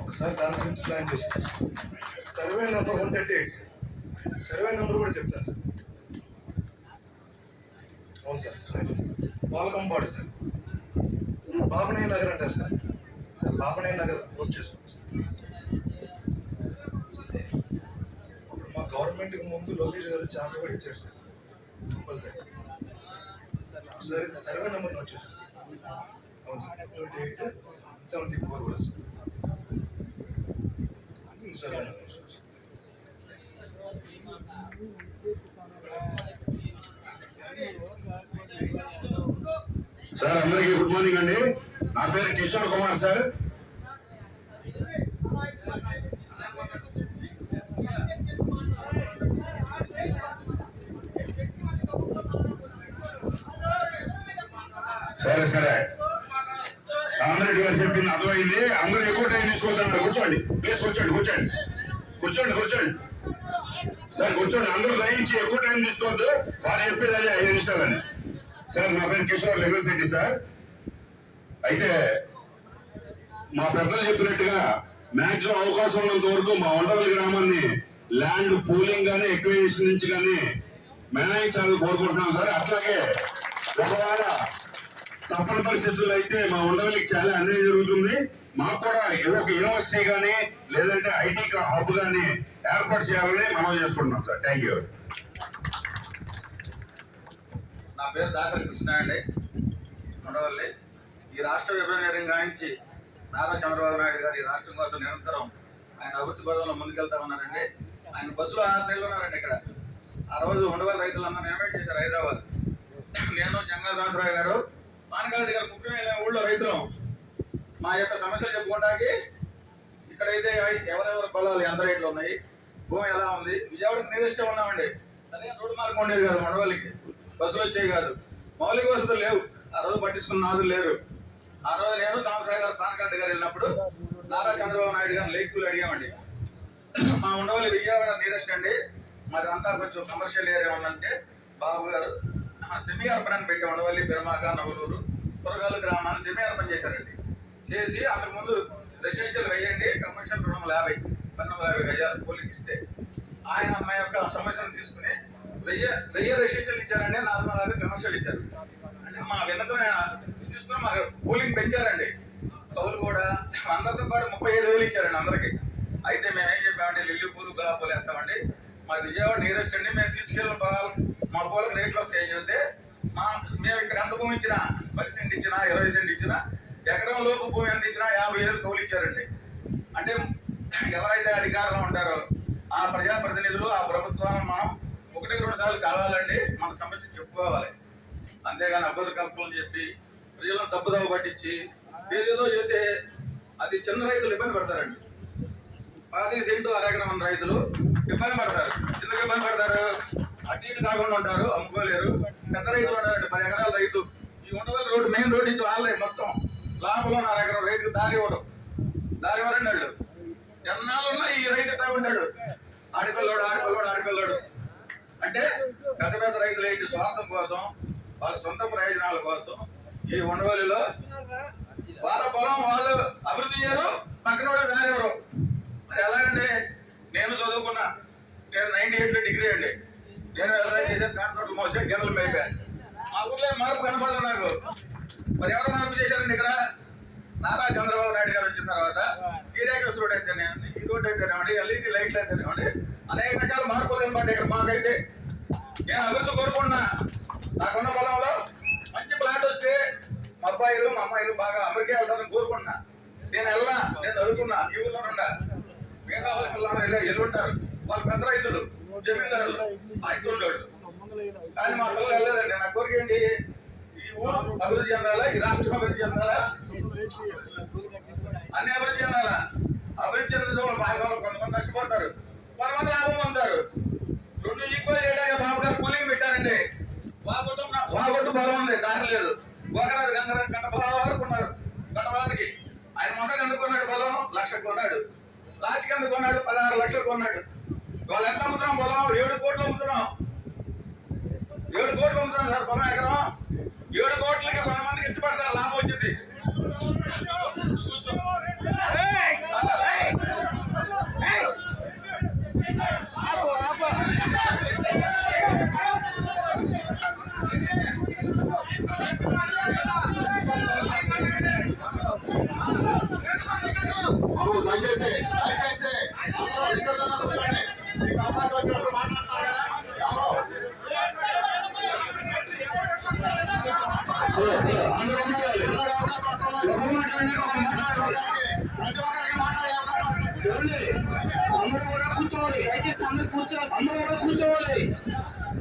ఒకసారి దాని గురించి ప్లాన్ చేసుకోవచ్చు. Survey number 138 sir. Survey number కూడా చెప్తాను సార్. అవును సార్, సాయి వాలకంపాడు సార్. బాబనయ్య నగర్ అంటారు sir. Sir Babanayya Nagar note చేసుకోండి సార్. ఇప్పుడు మా గవర్నమెంట్కి ముందు లోకేష్ గారు ఛానల్ కూడా ఇచ్చారు సార్, కంపల్సరీ. ఒకసారి సర్వే నెంబర్ నోట్ చేసుకోండి. అవును సార్, 128 174 కూడా సార్. Survey number sir. అందరికీ గుడ్ మార్నింగ్ అండి. నా పేరు కిషోర్ కుమార్ సార్. సరే సరే, రామరెడ్డి గారు చెప్పింది అర్థమైంది. అందరూ ఎక్కువ టైం తీసుకుంటారు. కూర్చోండి ప్లీజ్, కూర్చోండి కూర్చోండి కూర్చోండి కూర్చోండి సార్, కూర్చోండి. అందరూ దయించి ఎక్కువ టైం తీసుకోవద్దు. వారు చెప్పేది 5 నిమిషాలని. సార్ నా పేరు కిషోర్ లెవెల్ సిటీ సార్. అయితే మా పెద్దలు చెప్పినట్టుగా మ్యాక్సిమం అవకాశం ఉన్నంత వరకు మా వంటవల్లి గ్రామాన్ని ల్యాండ్ పూలింగ్ గానీ ఎక్విజిషన్ నుంచి కానీ మేనేజించాలని కోరుకుంటున్నాం సార్. అట్లాగే ఒకవేళ తప్పని పరిస్థితుల్లో అయితే మా ఉండవల్లికి చాలా అన్యాయం జరుగుతుంది. మాకు కూడా ఒక యూనివర్సిటీ కానీ లేదంటే ఐటీ హబ్ కానీ ఏర్పాటు చేయాలని మనం చేసుకుంటున్నాం సార్. Thank you. నా పేరు దాసరి కృష్ణ అండి, ఉండవల్లి. ఈ రాష్ట్ర విభజన గాయించి నారా చంద్రబాబు నాయుడు గారు ఈ రాష్ట్రం కోసం నిరంతరం ఆయన అభివృద్ధి పదంలో ముందుకెళ్తా ఉన్నారండి. ఆయన బస్సులో 6 నెలలు ఉన్నారండి ఇక్కడ. ఆ రోజు ఉండవల్లి రైతులందరూ ఇన్వైట్ చేశారు హైదరాబాద్. నేను జంగా శాస్త్రరావు గారు పానకాల దగ్గర ముఖ్యమైన ఊళ్ళో రైతులు మా యొక్క సమస్యలు చెప్పుకోవడానికి ఇక్కడైతే ఎవరెవరి పొలాలు ఎంత రేట్లు ఉన్నాయి, భూమి ఎలా ఉంది, విజయవాడకి నియరెస్ట్ ఉన్నామండి. అదే రోడ్డు మార్గం ఉండేది కాదు, ఉండవల్లికి బస్సులు వచ్చేవి కాదు, మౌలిక వసతులు లేవు. ఆ రోజు పట్టించుకున్న నాదులు లేరు. ఆ రోజు నేను సంవత్సరాలు గారు పానకాల గారు వెళ్ళినప్పుడు నారా చంద్రబాబు నాయుడు గారు లేకులు అడిగామండి. మా ఉండవల్లి విజయవాడ నియరెస్ట్ అండి, మాది అంతా కొంచెం కమర్షియల్ ఏరియా ఉందంటే బాబు గారు సెమీ అర్బన్ పెట్టి ఉండవల్లి పెరుమాక నవలూరు పురగాలు గ్రామాన్ని సెమీ అర్బన్ చేశారండి. చేసి అంతకుముందు రెసిడెన్షియల్ వేయండి, కమర్షియల్ 250 గజాలు పోలింగ్ ఇస్తే ఆయన మా యొక్క సమస్యను తీసుకుని 1000 రెసిడెన్షియల్ ఇచ్చారండి, 450 కమర్షియల్ ఇచ్చారు. అంటే మా విన్నతమే తీసుకుని మాకు పోలింగ్ పెంచారండి. కౌలు కూడా అందరితో పాటు 35,000 ఇచ్చారండి అందరికి. అయితే మేము ఏం చెప్పామంటే లిల్లీ పూలు గులాబీ పూలు వేస్తామండి, మా విజయవాడ నియరెస్ట్ అండి, మేము తీసుకెళ్ళిన పొలాలు మా పూలకు రేట్లు వస్తాయి చెప్తే మేము ఇక్కడ ఎంత భూమి ఇచ్చినా 10 సెంట్ ఇచ్చినా 20 సెంట్ ఇచ్చినా ఎకరం లోపు భూమి ఎంత ఇచ్చినా 50,000 కౌలు ఇచ్చారండి. అంటే ఎవరైతే అధికారంలో ఉంటారో ఆ ప్రజాప్రతినిధులు ఆ ప్రభుత్వాలను మనం 1-2 సార్లు కావాలండి మన సమస్య చెప్పుకోవాలి. అంతేగాని అబద్ధ కల్పనలు చెప్పి ప్రజలను తప్పుదోవ పట్టించి ఏదేదో చెప్తే అది చిన్న రైతులు ఇబ్బంది పడతారండి. 10 సెంటు అరెకరం ఉన్న రైతులు ఇబ్బంది పడతారు. ఎందుకు ఇబ్బంది పడతారు? అటు ఇటు కాకుండా ఉంటారు, అమ్ముకోలేరు. పెద్ద రైతులు ఉంటారండి, 10 ఎకరాల రైతు. ఈ ఉండవల్లి రోడ్డు మెయిన్ రోడ్ నుంచి వాళ్ళే మొత్తం లోపల ఉన్న అరెకరం రైతుకు దారి ఇవ్వడం, దారి ఇవ్వరండి వాళ్ళు. ఎన్నాళ్ళున్నా ఈ రైతు ఎట్లా ఉంటాడు, ఆడిపిల్లోడు అంటే పెద్ద పెద్ద రైతులు ఏంటి స్వార్థం కోసం, వాళ్ళ సొంత ప్రయోజనాల కోసం ఈ ఉండవల్లిలో వాళ్ళ పొలం వాళ్ళు అభివృద్ధి చేయరు, పక్కన కూడా దారి ఇవ్వరు. మరి ఎలాగండి? నేను చదువుకున్నా, నేను 98లో డిగ్రీ అండి, నేను వ్యవసాయం చేశాను, కాంట్రాక్ట్ మోసే గిన్నెలు మేపాను. మా ఊళ్ళో మార్పు కనపడదు నాకు. మరి ఎవరు మార్పు చేశారండి ఇక్కడ? నారా చంద్రబాబు నాయుడు గారు వచ్చిన తర్వాత సీరియస్ రోడ్ అయితేనేమండి, ఈ రోడ్ అయితేనేమండి, ఎల్ఈడి లైట్లు అయితేనేమండి, అనేక రకాల మార్పులు అనమాట ఇక్కడ మాకైతే. నేను అభివృద్ధి కోరుకున్నా. నాకున్న పొలంలో మంచి ప్లాట్ వస్తే మా అబ్బాయిలు మా అమ్మాయిలు బాగా అమెరికా వెళ్తారని కోరుకున్నా. నేను చదువుకున్నా, ఈ ఊళ్ళో ఉండా. మిగతా పిల్లలు ఎల్లుంటారు, వాళ్ళు పెద్ద రైతులు, జమీందారులు, ఆస్తులు. కానీ మా పిల్లలు వెళ్ళలేదండి. నా కోరిక ఏంటి? ఈ ఊరు అభివృద్ధి చెందాలా, ఈ రాష్ట్రం అభివృద్ధి చెందాలా, అన్ని అభివృద్ధి చెందాలా. అభివృద్ధి చెందడం భాగంలో కొంతమంది నష్టపోతారు, కొంతమంది లాభం పొందుతారు. 2 ఈక్వల్ చేయడానికి బాబు గారు కూలింగ్ పెట్టారండి. వాగొట్టు పొలం ఉంది, దారి లేదు. ఒకరాదు గంట పొలం వరకు ఉన్నారు. గంట వారికి ఆయన మొన్నటి ఎందుకు కొన్నాడు పొలం? 1,00,000 కొన్నాడు. లాస్ట్కి ఎందుకు కొన్నాడు? 16 లక్షలు కొన్నాడు. వాళ్ళు ఎంత అమ్ముతున్నాం పొలం? 7 కోట్లు అమ్ముతున్నాం. 7 కోట్లు అమ్ముతున్నాం సార్ పొలం ఎకరం. 7 కోట్లకి కొంతమందికి ఇష్టపడతారు, లాభం వచ్చింది. ప్రతి ఒక్కరికి మాట్లాడే అవకాశం ఉంది. అందరూ కూడా కూర్చోవాలి. దయచేసి అందరూ కూర్చోవాలి. అందరూ కూడా కూర్చోవాలి.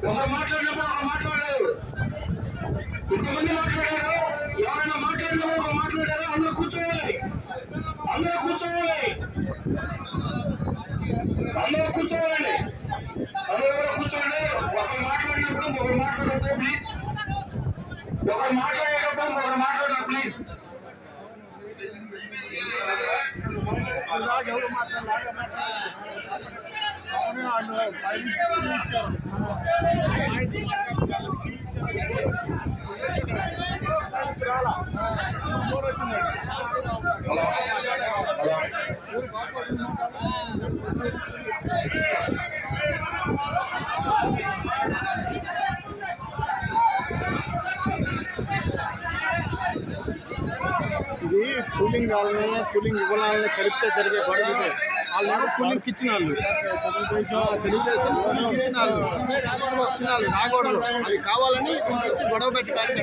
ఒకరు మాట్లాడినప్పుడు ఒకరు మాట్లాడారు. ఇంతమంది మాట్లాడారు. ఎవరైనా మాట్లాడినప్పుడు ఒకరు మాట్లాడారు. అందరూ కూర్చోవాలి. అందరూ కూర్చోవాలి. అందరూ కూర్చోవాలి. అందరూ కూడా కూర్చోండి. ఒకరు మాట్లాడినప్పుడు ఒకరు మాట్లాడద్దు ప్లీజ్. ఒకరు మాట్లాడేటప్పుడు ఒకరు మాట్లాడారు ప్లీజ్. ఇది కూలింగ్ వాళ్ళని కూలింగ్ ఇవ్వాలని కలిపితే జరిగే గొడవ. వాళ్ళు కూలింగ్ ఇచ్చిన వాళ్ళు తెలుగుదేశం ఇచ్చిన వాళ్ళు రాకూడదు. అది కావాలని ఇచ్చి గొడవ పెట్టడానికి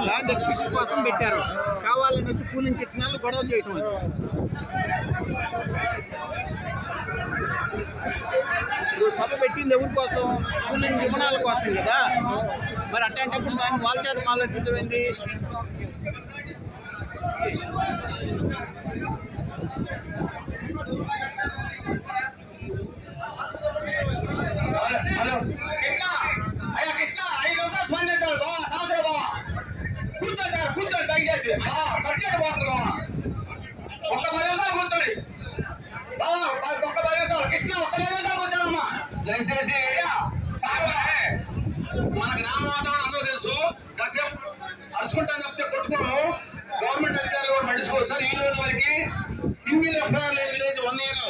ల్యాండ్ ఎక్విజిషన్ కోసం పెట్టారు. కావాలని వచ్చి కూలింగ్ ఇచ్చిన వాళ్ళు గొడవ చేయటం. ఇప్పుడు సభ పెట్టింది ఎవరి కోసం? కూలింగ్ విమానాల కోసం కదా. మరి అట్లాంటప్పుడు దాన్ని వాళ్ళ చేత మాట్లాడుతుంది. హలో కృష్ణ, అయ్యా కృష్ణ 5 నిమిషాలు స్పందించాలి బావా. సంవత్సరం బావా కూర్చోండి సార్, కూర్చోండి దయచేసి. సబ్జెక్ట్ పోతుంది బావా. ఒక్క 10 నిమిషాలు కూర్చోండి బావా. ఒక్క 10 నిమిషాలు కృష్ణ, ఒక్క 10 నిమిషాలు కూర్చోడమ్మా దయచేసి. మన గ్రామ వాతావరణం అందరూ తెలుసు. కాసేపు అరుచుకుంటాను చెప్తే కొట్టుకోము. గవర్నమెంట్ అధికారులు కూడా పట్టించుకోవచ్చు సార్. ఈ రోజు వరకు సింగిల్ ఎఫ్ఐఆర్ లేని విలేజ్ 1 year లో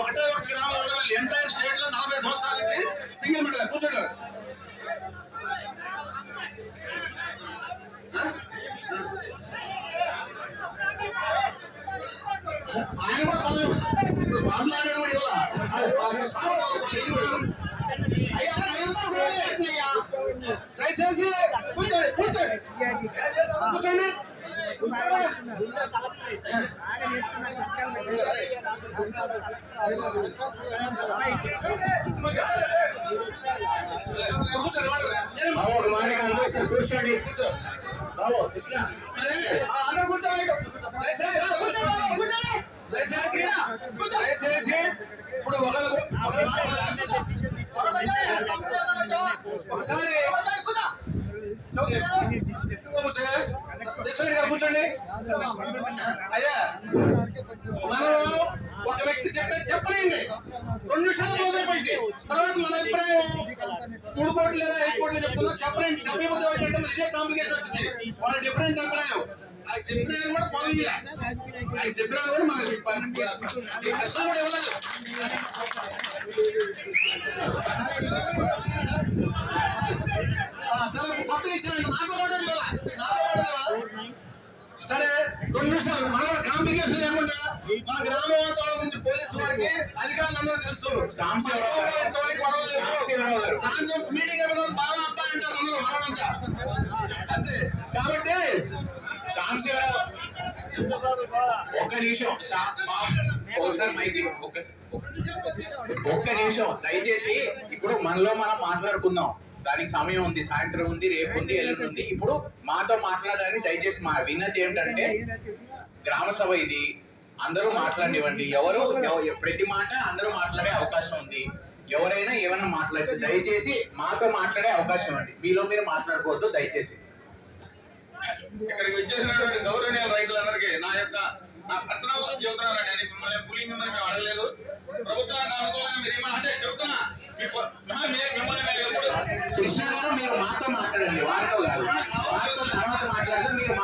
ఒకటే ఒక గ్రామం ఉండవాలి. ఎంటైర్ స్టేట్ లో 40 సంవత్సరాల నుంచి సింగిల్ మర్డర్. కూర్చోండి. ఆయన మాట్లాడాడు దయచేసి కూర్చోండి. కూర్చోండి. కూర్చోండి. కూర్చోండి. బాబు కృష్ణ అందరూ కూర్చోండి. దయచేసి ఇప్పుడు ఒకసారి గారు కూర్చోండి. అయ్యా మనం ఒక వ్యక్తి చెప్పలేండి 2 నిమిషాలు మొదలైపోయింది. తర్వాత మన అభిప్రాయం 3 కోట్లు లేదా 5 కోట్లు చెప్తున్నా చెప్పలేండి. చెప్పకపోతే ఏంటంటే ఇదే కాంప్లికేషన్ వచ్చింది. వాళ్ళ డిఫరెంట్ అభిప్రాయం. ఆయన చెప్పిన కూడా పొందలే. ఆయన చెప్పినా కూడా మనకి కష్టం కూడా ఇవ్వలేదు. సరే కొత్తగా ఇచ్చానండి. నాతో పాటు సరే 2 నిమిషాలు. మన కాంప్లికేషన్ లేకుండా మన గ్రామ వాతావరణం గురించి పోలీసు వారికి అధికారులందరూ తెలుసు. సాయంత్రం మీటింగ్ బాగా అబ్బాయి అంటారు అందరూ మనమంతా అంతే. కాబట్టి సాంశివరావు ఒక్క నిమిషం ఒకసారి మైక్ ఒక్క నిమిషం దయచేసి. ఇప్పుడు మనలో మనం మాట్లాడుకుందాం. దానికి సమయం ఉంది. సాయంత్రం ఉంది, రేపు ఉంది, ఎల్లుండి ఉంది. ఇప్పుడు మాతో మాట్లాడాలని దయచేసి మా విన్నతి ఏమిటంటే గ్రామ సభ ఇది. అందరూ మాట్లాడివ్వండి. ఎవరు ప్రతి మాట అందరూ మాట్లాడే అవకాశం ఉంది. ఎవరైనా ఏమైనా మాట్లాడచ్చు. దయచేసి మాతో మాట్లాడే అవకాశం ఇవ్వండి. మీలో మీరు మాట్లాడుకోవద్దు దయచేసి. ఇక్కడికి వచ్చేసినటువంటి గౌరవనీయ రైతులందరికీ నా పర్సనల్ చెబుతున్నానండి. అని మిమ్మల్ని పులింగ్ ఉందని మేము అడగలేదు. ప్రభుత్వానికి అనుకూలంగా మీరు ఏమన్నా అంటే చెప్తున్నా. కృష్ణ గారు మీరు మాతో మాట్లాడండి, వారితో కాదు. వారితో తర్వాత మాట్లాడితే మీరు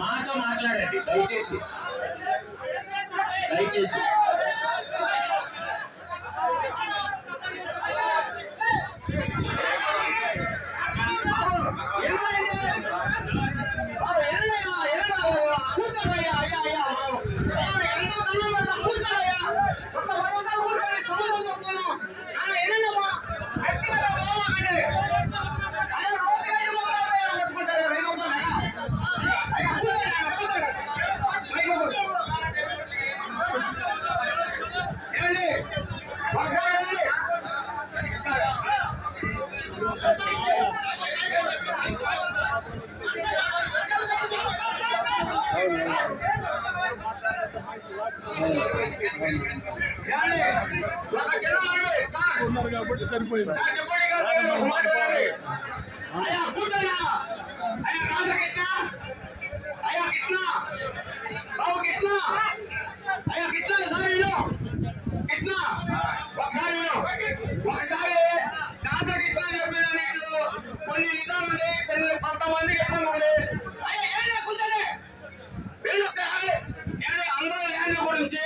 మాతో మాట్లాడండి దయచేసి. దయచేసి ఒక చిన్న మనవి సార్ సార్ డిప్యూటీ గారు ఒక మాట వినండి. అయ్యా కూర్చోనా అయ్యా రాధాకృష్ణ అయ్యా కృష్ణ బాబు కృష్ణ అయ్యా కృష్ణ సార్ విను కృష్ణ ఒకసారి విను ఒకసారి రాధాకృష్ణ చెప్పిన నీకు కొన్ని నిజాలు ఉండే కొన్ని కొంతమందికి ఇబ్బంది ఉంది. అయ్యా ఏడే కూర్చోలే వీళ్ళు ఒకసారి అందరూ ల్యాండ్ గురించి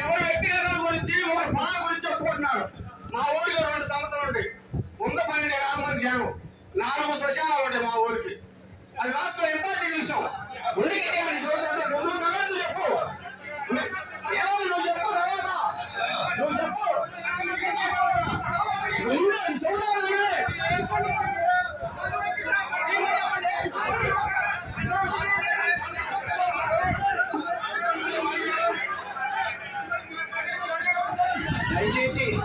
ఎవరి వ్యక్తిగతాల గురించి వారి పొలాల గురించి చెప్పుకుంటున్నారు. మా ఊరికి 2 సంవత్సరాలు ఉంటాయి. 12,000 మంది జనం 4 శ్మశానాలు ఉంటాయి మా ఊరికి. అది రాష్ట్ర ఇంపార్టెంట్ విషయం. ఉనికి చూద్దాం నువ్వు తర్వాత చెప్పు ఏమో నువ్వు చెప్పు తర్వాత నువ్వు చెప్పు నువ్వు చెబుతావు.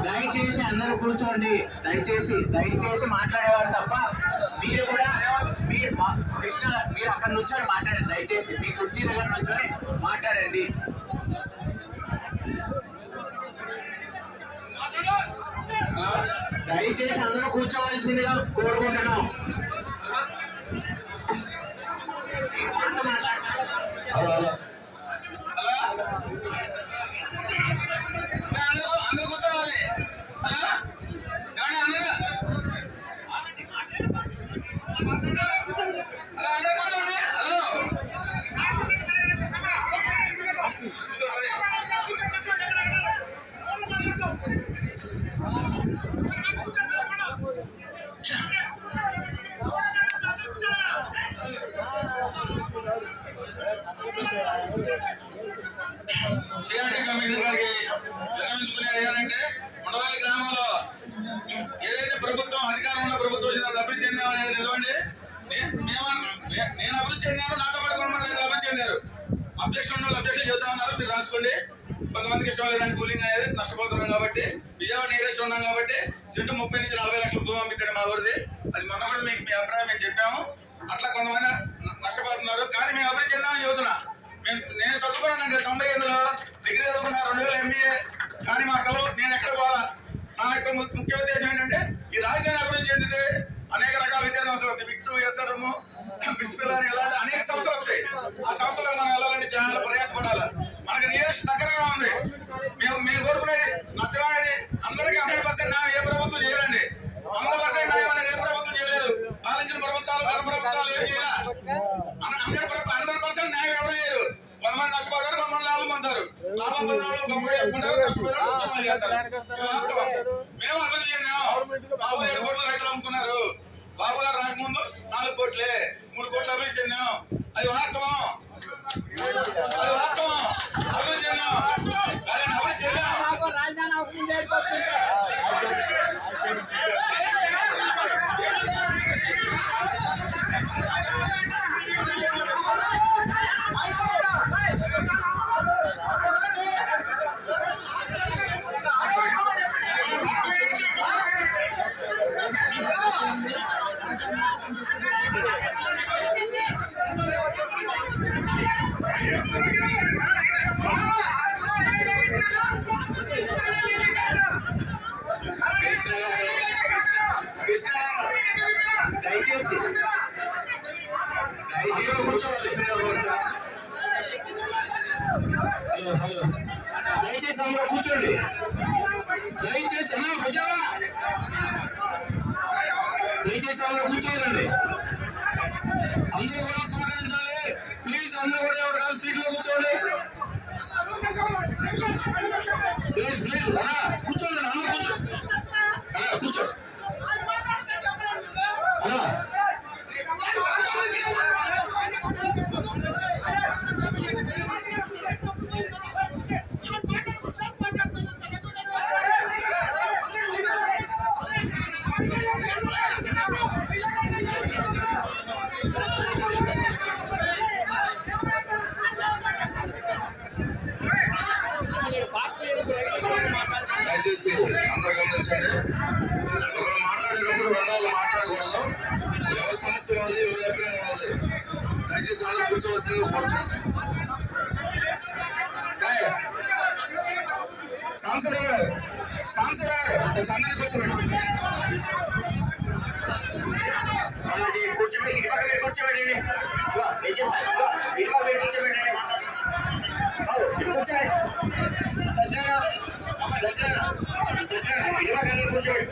దయచేసి అందరూ కూర్చోండి. దయచేసి మాట్లాడేవారు తప్ప మీరు కూడా కృష్ణ మీరు అక్కడ నుంచొని మాట్లాడండి. దయచేసి మీ కుర్చీ దగ్గర నుంచొని మాట్లాడండి. దయచేసి అందరూ కూర్చోవలసిందిగా కోరుకుంటున్నాం. అంత మాట్లాడతారు. అందరూ కూర్చోవాలి. సిఆర్టీ కమిషనర్ గారికి విన్నవించుకునేది ఏంటంటే ఉండవల్లి గ్రామంలో ఏదైతే ప్రభుత్వం అధికారం ఉన్న ప్రభుత్వం అభివృద్ధి చెందాం అనేది నిలవండి. నేను అభివృద్ధి చెందాను, నాతో పాటు కొంతమంది అభివృద్ధి చెందారు. అబ్జెక్షన్ చెబుతా ఉన్నారు, మీరు రాసుకోండి. కొంతమందికి ఇష్టం లేదని కూలింగ్ అనేది నష్టపోతున్నాం కాబట్టి విజయవాడ నియరెస్ట్ ఉన్నాం కాబట్టి సెంటు 30 నుంచి 40 లక్షల భూమి అమ్మించండి మా ఊరిది. అది మొన్న కూడా మీకు మీ అభిప్రాయం మేము చెప్పాము. అట్లా కొంతమంది నష్టపోతున్నారు. కానీ మేము అభివృద్ధి చెందామని చెబుతున్నా. నేను చదువుకున్నాను 98లో డిగ్రీ చదువుకున్నా, 2000 MBA. కానీ మా కళలు నేను ఎక్కడ పోవాలా. నా యొక్క ముఖ్య ఉద్దేశం ఏంటంటే ఈ రాజధాని అభివృద్ధి చెందితే అనేక రకాల విద్యా సంస్థలు వస్తాయి. విట్టు, ఎస్ఆర్ఎం, బిస్పిల్ అని ఇలాంటి అనేక సంస్థలు వస్తాయి. ఆ సంస్థలకు మనం వెళ్ళాలంటే చాలా ప్రయాసపడాలి. మనకు నియరెస్ట్ దగ్గరగా ఉంది. మేము కోరుకునేది నష్టం అనేది అందరికీ 100% న్యాయం ఏ ప్రభుత్వం చేయరండి. 100% న్యాయం అనేది ఏ ప్రభుత్వం చేయలేదు. పాలించిన ప్రభుత్వాలు గత ప్రభుత్వాలు ఏం చేయాలి. 100% న్యాయం ఎవరు చేయరు. కొంతమంది నష్టపోతారు, కొంతమంది లాభం పొందుతారు. లాభం పొందిన వాళ్ళు గొప్పగా చెప్పుకుంటారు, నష్టపోయిన ఉద్యమాలు చేస్తారు. వాస్తవం. మేము అభివృద్ధి చెందాం. బాబు 7 కోట్లు రైతులు అమ్ముకున్నారు. బాబు గారు రాకముందు 4 కోట్లే, 3 కోట్లు అభివృద్ధి చెందాం. అది వాస్తవం. అభివృద్ధి చెందాం. అదే అభివృద్ధి చెందాం. దయచేసి అందరూ కూర్చోండి. దయచేసి అందరూ కూర్చోవాలండి. అందరూ కూడా సహకరించాలి. ప్లీజ్ అందరూ కూడా ఎవరు సీట్లో కూర్చోండి. ప్లీజ్ కూర్చోండి. అందరూ కూర్చోండి. దయచేసి అందరూ గమనించండి. ఒకరు మాట్లాడేటప్పుడు రెండు మాట్లాడకూడదు. ఎవరి సమస్య ఉంది, ఎవరి అభిప్రాయం ఉంది. దయచేసి అందరూ కూర్చోవలసిందిగా కోరుతున్నాను. కొంచెం అందరినీ కూర్చోబెట్టి బాలాజీ కూర్చోబెట్టి ఇటు పక్క మీరు కూర్చోబెట్టండి. నేను చెప్తాను ఇటు పక్క మీరు కూర్చోబెట్టండి. ఇటు కూర్చోండి. సత్యనారాయణ ఇటు పక్క మీరు కూర్చోబెట్టి.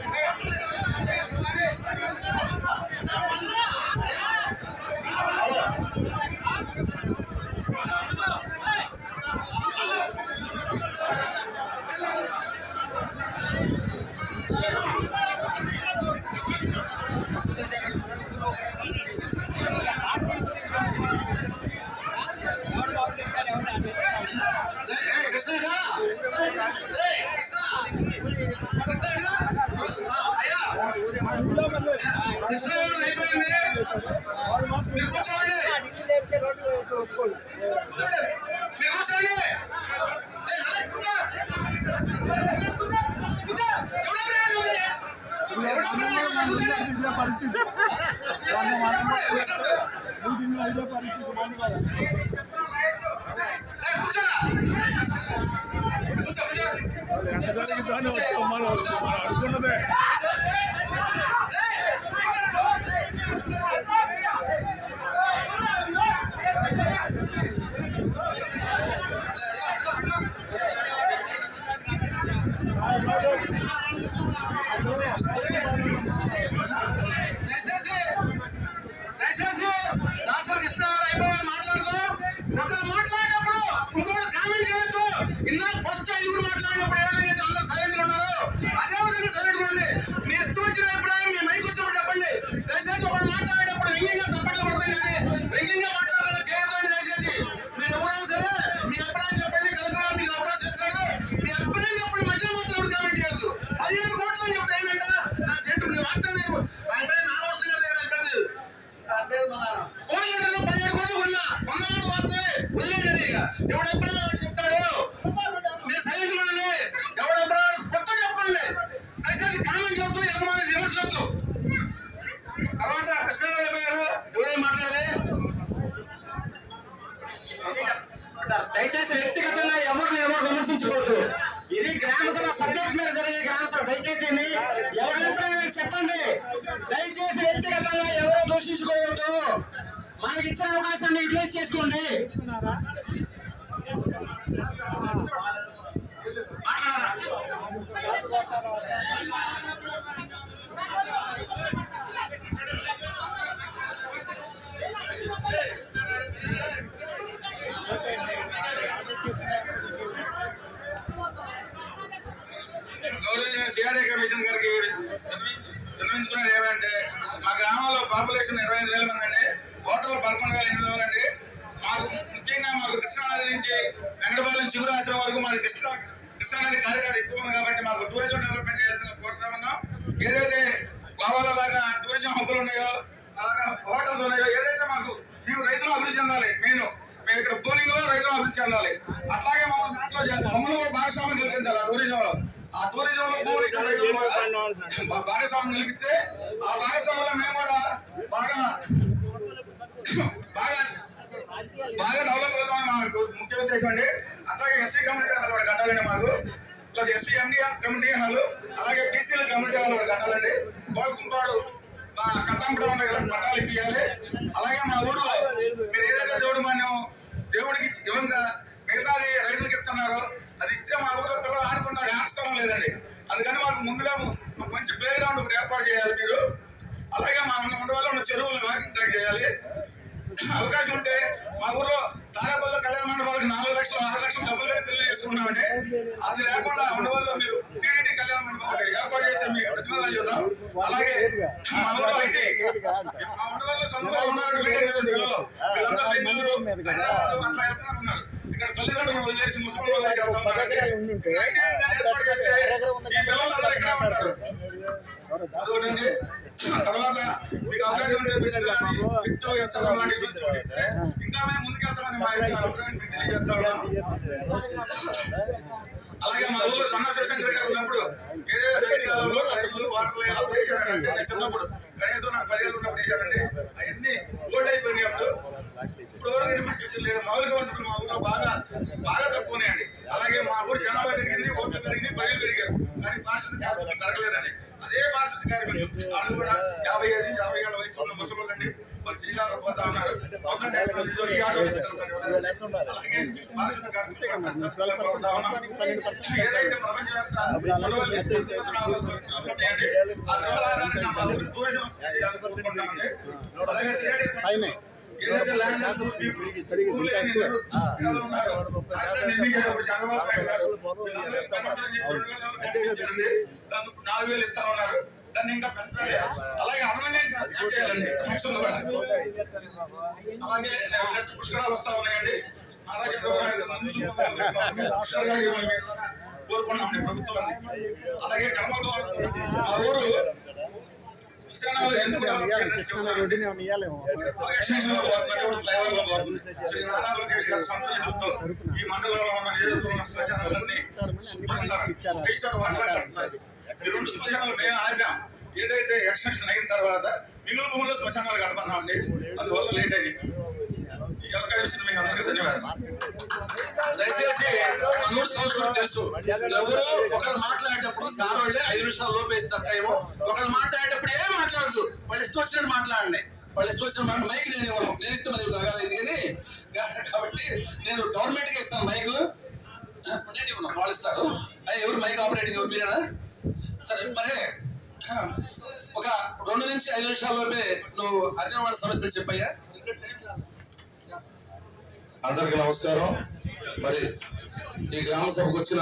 అనుకున్నదే దయచేసి వ్యక్తిగతంగా ఎవరు విమర్శించకూడదు. ఇది గ్రామ సభ సబ్జెక్ట్ మీద జరిగే గ్రామ సభ. దయచేసి ఎవరి అభిప్రాయాలు చెప్పండి. దయచేసి వ్యక్తిగతంగా ఎవరు దూషించుకోవద్దు. మనకి ఇచ్చిన అవకాశాన్ని యూటిలైజ్ చేసుకోండి. సిఆర్ఏ కమిషన్ గారికి విన్నవించుకునేది ఏమంటే మా గ్రామంలో పాపులేషన్ 25,000 మంది అండి. ఓటర్లు 11,800 అండి. మాకు ముఖ్యంగా మాకు కృష్ణానది నుంచి వెంకటపాలెం చిగురు ఆశ్రమం వరకు మాకు కృష్ణానది కారిడార్ ఎక్కువ ఉంది కాబట్టి మాకు టూరిజం డెవలప్మెంట్ చేయాల్సిన కోరుతా ఉన్నాం. ఏదైతే గోవాలో లాగా టూరిజం హబ్బులు ఉన్నాయో అలాగా హోటల్స్ ఉన్నాయో ఏదైతే మాకు మేము రైతులు అభివృద్ధి చెందాలి. మేము ఇక్కడ పోలింగ్ లో రైతులు అభివృద్ధి చెందాలి. అట్లాగే మనం దాంట్లో మమ్మల్ని భాగస్వామ్యం కల్పించాలి. ఆ టూరిజంలో భాగస్వామ్యం కల్పిస్తే ఆ భాగస్వామ్యంలో మేము కూడా బాగా డెవలప్ అవుతామని మాకు ముఖ్య ఉద్దేశం అండి. అట్లాగే ఎస్సీ కమ్యూనిటీ హాల్ కూడా కట్టాలండి మాకు. Plus SC MDR community hall అలాగే బీసీల కమ్యూనిటీ హాల్ కూడా కట్టాలండి. గోల్కుంపాడు కట్టంపడ పట్టాలు ఇప్పియాలి. అలాగే మా ఊళ్ళో మీరు ఏదైతే దేవుడికి ఇవ్వంగా మిగతాది రైతులకు ఇస్తున్నారో అది ఇస్తే మా ఊళ్ళో పిల్లలు ఆడుకుంటారు. ఆడస్థలం లేదండి. అందుకని మాకు ముందుగా మంచి ప్లే గ్రౌండ్ ఒకటి ఏర్పాటు చేయాలి మీరు. అలాగే మా ఉండవల్ల ఉన్న చెరువులు వాకింగ్ ట్రాక్ చేయాలి. అవకాశం ఉంటే మా ఊర్లో తారాపల్లి కళ్యాణ మండపాలకు 4 లక్షలు 6 లక్షలు డబ్బులు పెట్టి పెళ్లి చేసుకున్నామండి. అది లేకుండా ఉండవల్లో మీరు టీడీ కళ్యాణ మండపం ఒకటి ఏర్పాటు చేస్తే మీకు ప్రతిపాదన చూద్దాం. అలాగే మా ఊర్లో అయితే మా ఉండవల్లో సొంతంగా ఉన్నారంటే పిల్లలు వీళ్ళందరూ బెంగళూరు ఉన్నారు. ఇక్కడ తల్లిదండ్రులు వదిలేసి ముస్లిం ఏర్పాటు చేస్తే ఈ పిల్లలందరూ ఇక్కడ ఉంటారు. అదొకటి. తర్వాత మీకు అవకాశం ఉంటే ఇంకా మేము ముందుకెళ్తామని మా యొక్క అభిప్రాయాన్ని మీకు తెలియజేస్తా ఉన్నాం. అలాగే మా ఊళ్ళో చంద్రశేఖర్ గారు ఉన్నప్పుడు ఏదైనా శైలికాలంలో రైతులు వాటర్ లైన్ అప్పుడు వేసారంటే నేను చిన్నప్పుడు కనీసం నాకు 10 ఏళ్ళు ఉన్నప్పుడు వేసారండి. అవన్నీ ఓల్డ్ అయిపోయినాయి. ఇప్పుడు వరకు ఇన్ఫ్రాస్ట్రక్చర్ లేదు. మౌలిక వసతులు మా ఊళ్ళో బాగా తక్కువనే అండి. అలాగే మా ఊరు జనాభా పెరిగింది, ఓట్లు పెరిగింది, ప్రజలు పెరిగారు. కానీ పారిశ్రామిక పెరగలేదు. వాళ్ళు కూడా 55 నుంచి 60 ఏళ్ళ వయసు ఉన్న ముసలోళ్ళండి. వాళ్ళు చేయలేకపోతా ఉన్నారు. ఒక టెక్నాలజీలో ఈ ఆటో ఇస్తారు. అలాగే భాషల కార్మికులు పోతా ఉన్నారు. ఏదైతే ప్రపంచవ్యాప్త కొనుగోలు ఉన్నాయండి, ఆ ద్రవ్యాలను మా ఊరి టూరిజం చేయాలని కోరుకుంటున్నామండి. అలాగే సిఐడి ఏదైతే ల్యాండ్ ఉన్నారు నిర్మించేటప్పుడు చంద్రబాబు నాయుడు గారు వీళ్ళందరూ 4,000 ఇస్తా ఉన్నారు. దాన్ని ఇంకా పెంచాలి. అలాగే చేయాలండి ట్యాక్సులు కూడా. అలాగే నెక్స్ట్ పుష్కరాలు వస్తా ఉన్నాయండి. నారా చంద్రబాబు నాయుడు పుష్కరాలు కోరుకున్నామండి ప్రభుత్వాన్ని. అలాగే కర్మభవన్ మా ఊరు ఎందుకు శ్రీ నారా లోకేష్ గారి సంతోషంతో ఈ మండలంలో ఉన్న నియోజకవర్గ శ్మశానాలన్నీ మాట్లాడుతున్నారు. ఈ 2 శ్మశానాలు మేము ఆపాం. ఏదైతే ఎక్స్టెన్షన్ అయిన తర్వాత మిగులు భూముల్లో శ్మశానాలు కడపన్నామండి. అందువల్ల లేట్ అయింది. ఈ అవకాశం ఇచ్చిన మీకు అందరికీ ధన్యవాదాలు. దయచేసి మనూరు సంస్కృతి తెలుసు. ఎవరు ఒకరు మాట్లాడేటప్పుడు సార్ వాళ్ళే 5 నిమిషాలు లోపేస్తారు టైము. ఒకరు మాట్లాడేటప్పుడు ఏం మాట్లాడద్దు, వాళ్ళు ఇష్టం వచ్చినట్టు మాట్లాడండి. వాళ్ళు ఇష్టం వచ్చిన మాట మైక్ నేను ఇవ్వను, నేను ఇస్తే మరి కాగలదు కానీ. కాబట్టి నేను గవర్నమెంట్కి ఇస్తాను మైక్, నేను ఇవ్వను, వాళ్ళు ఇస్తారు. ఎవరు మైక్ ఆపరేటింగ్ ఎవరు మీరేనా? సరే మరి ఒక 2 నుంచి 5 నిమిషాల లోపే నువ్వు అర్జునవాడ సమస్యలు చెప్పయ్యా. అందరికీ నమస్కారం. మరి ఈ గ్రామ సభకు వచ్చిన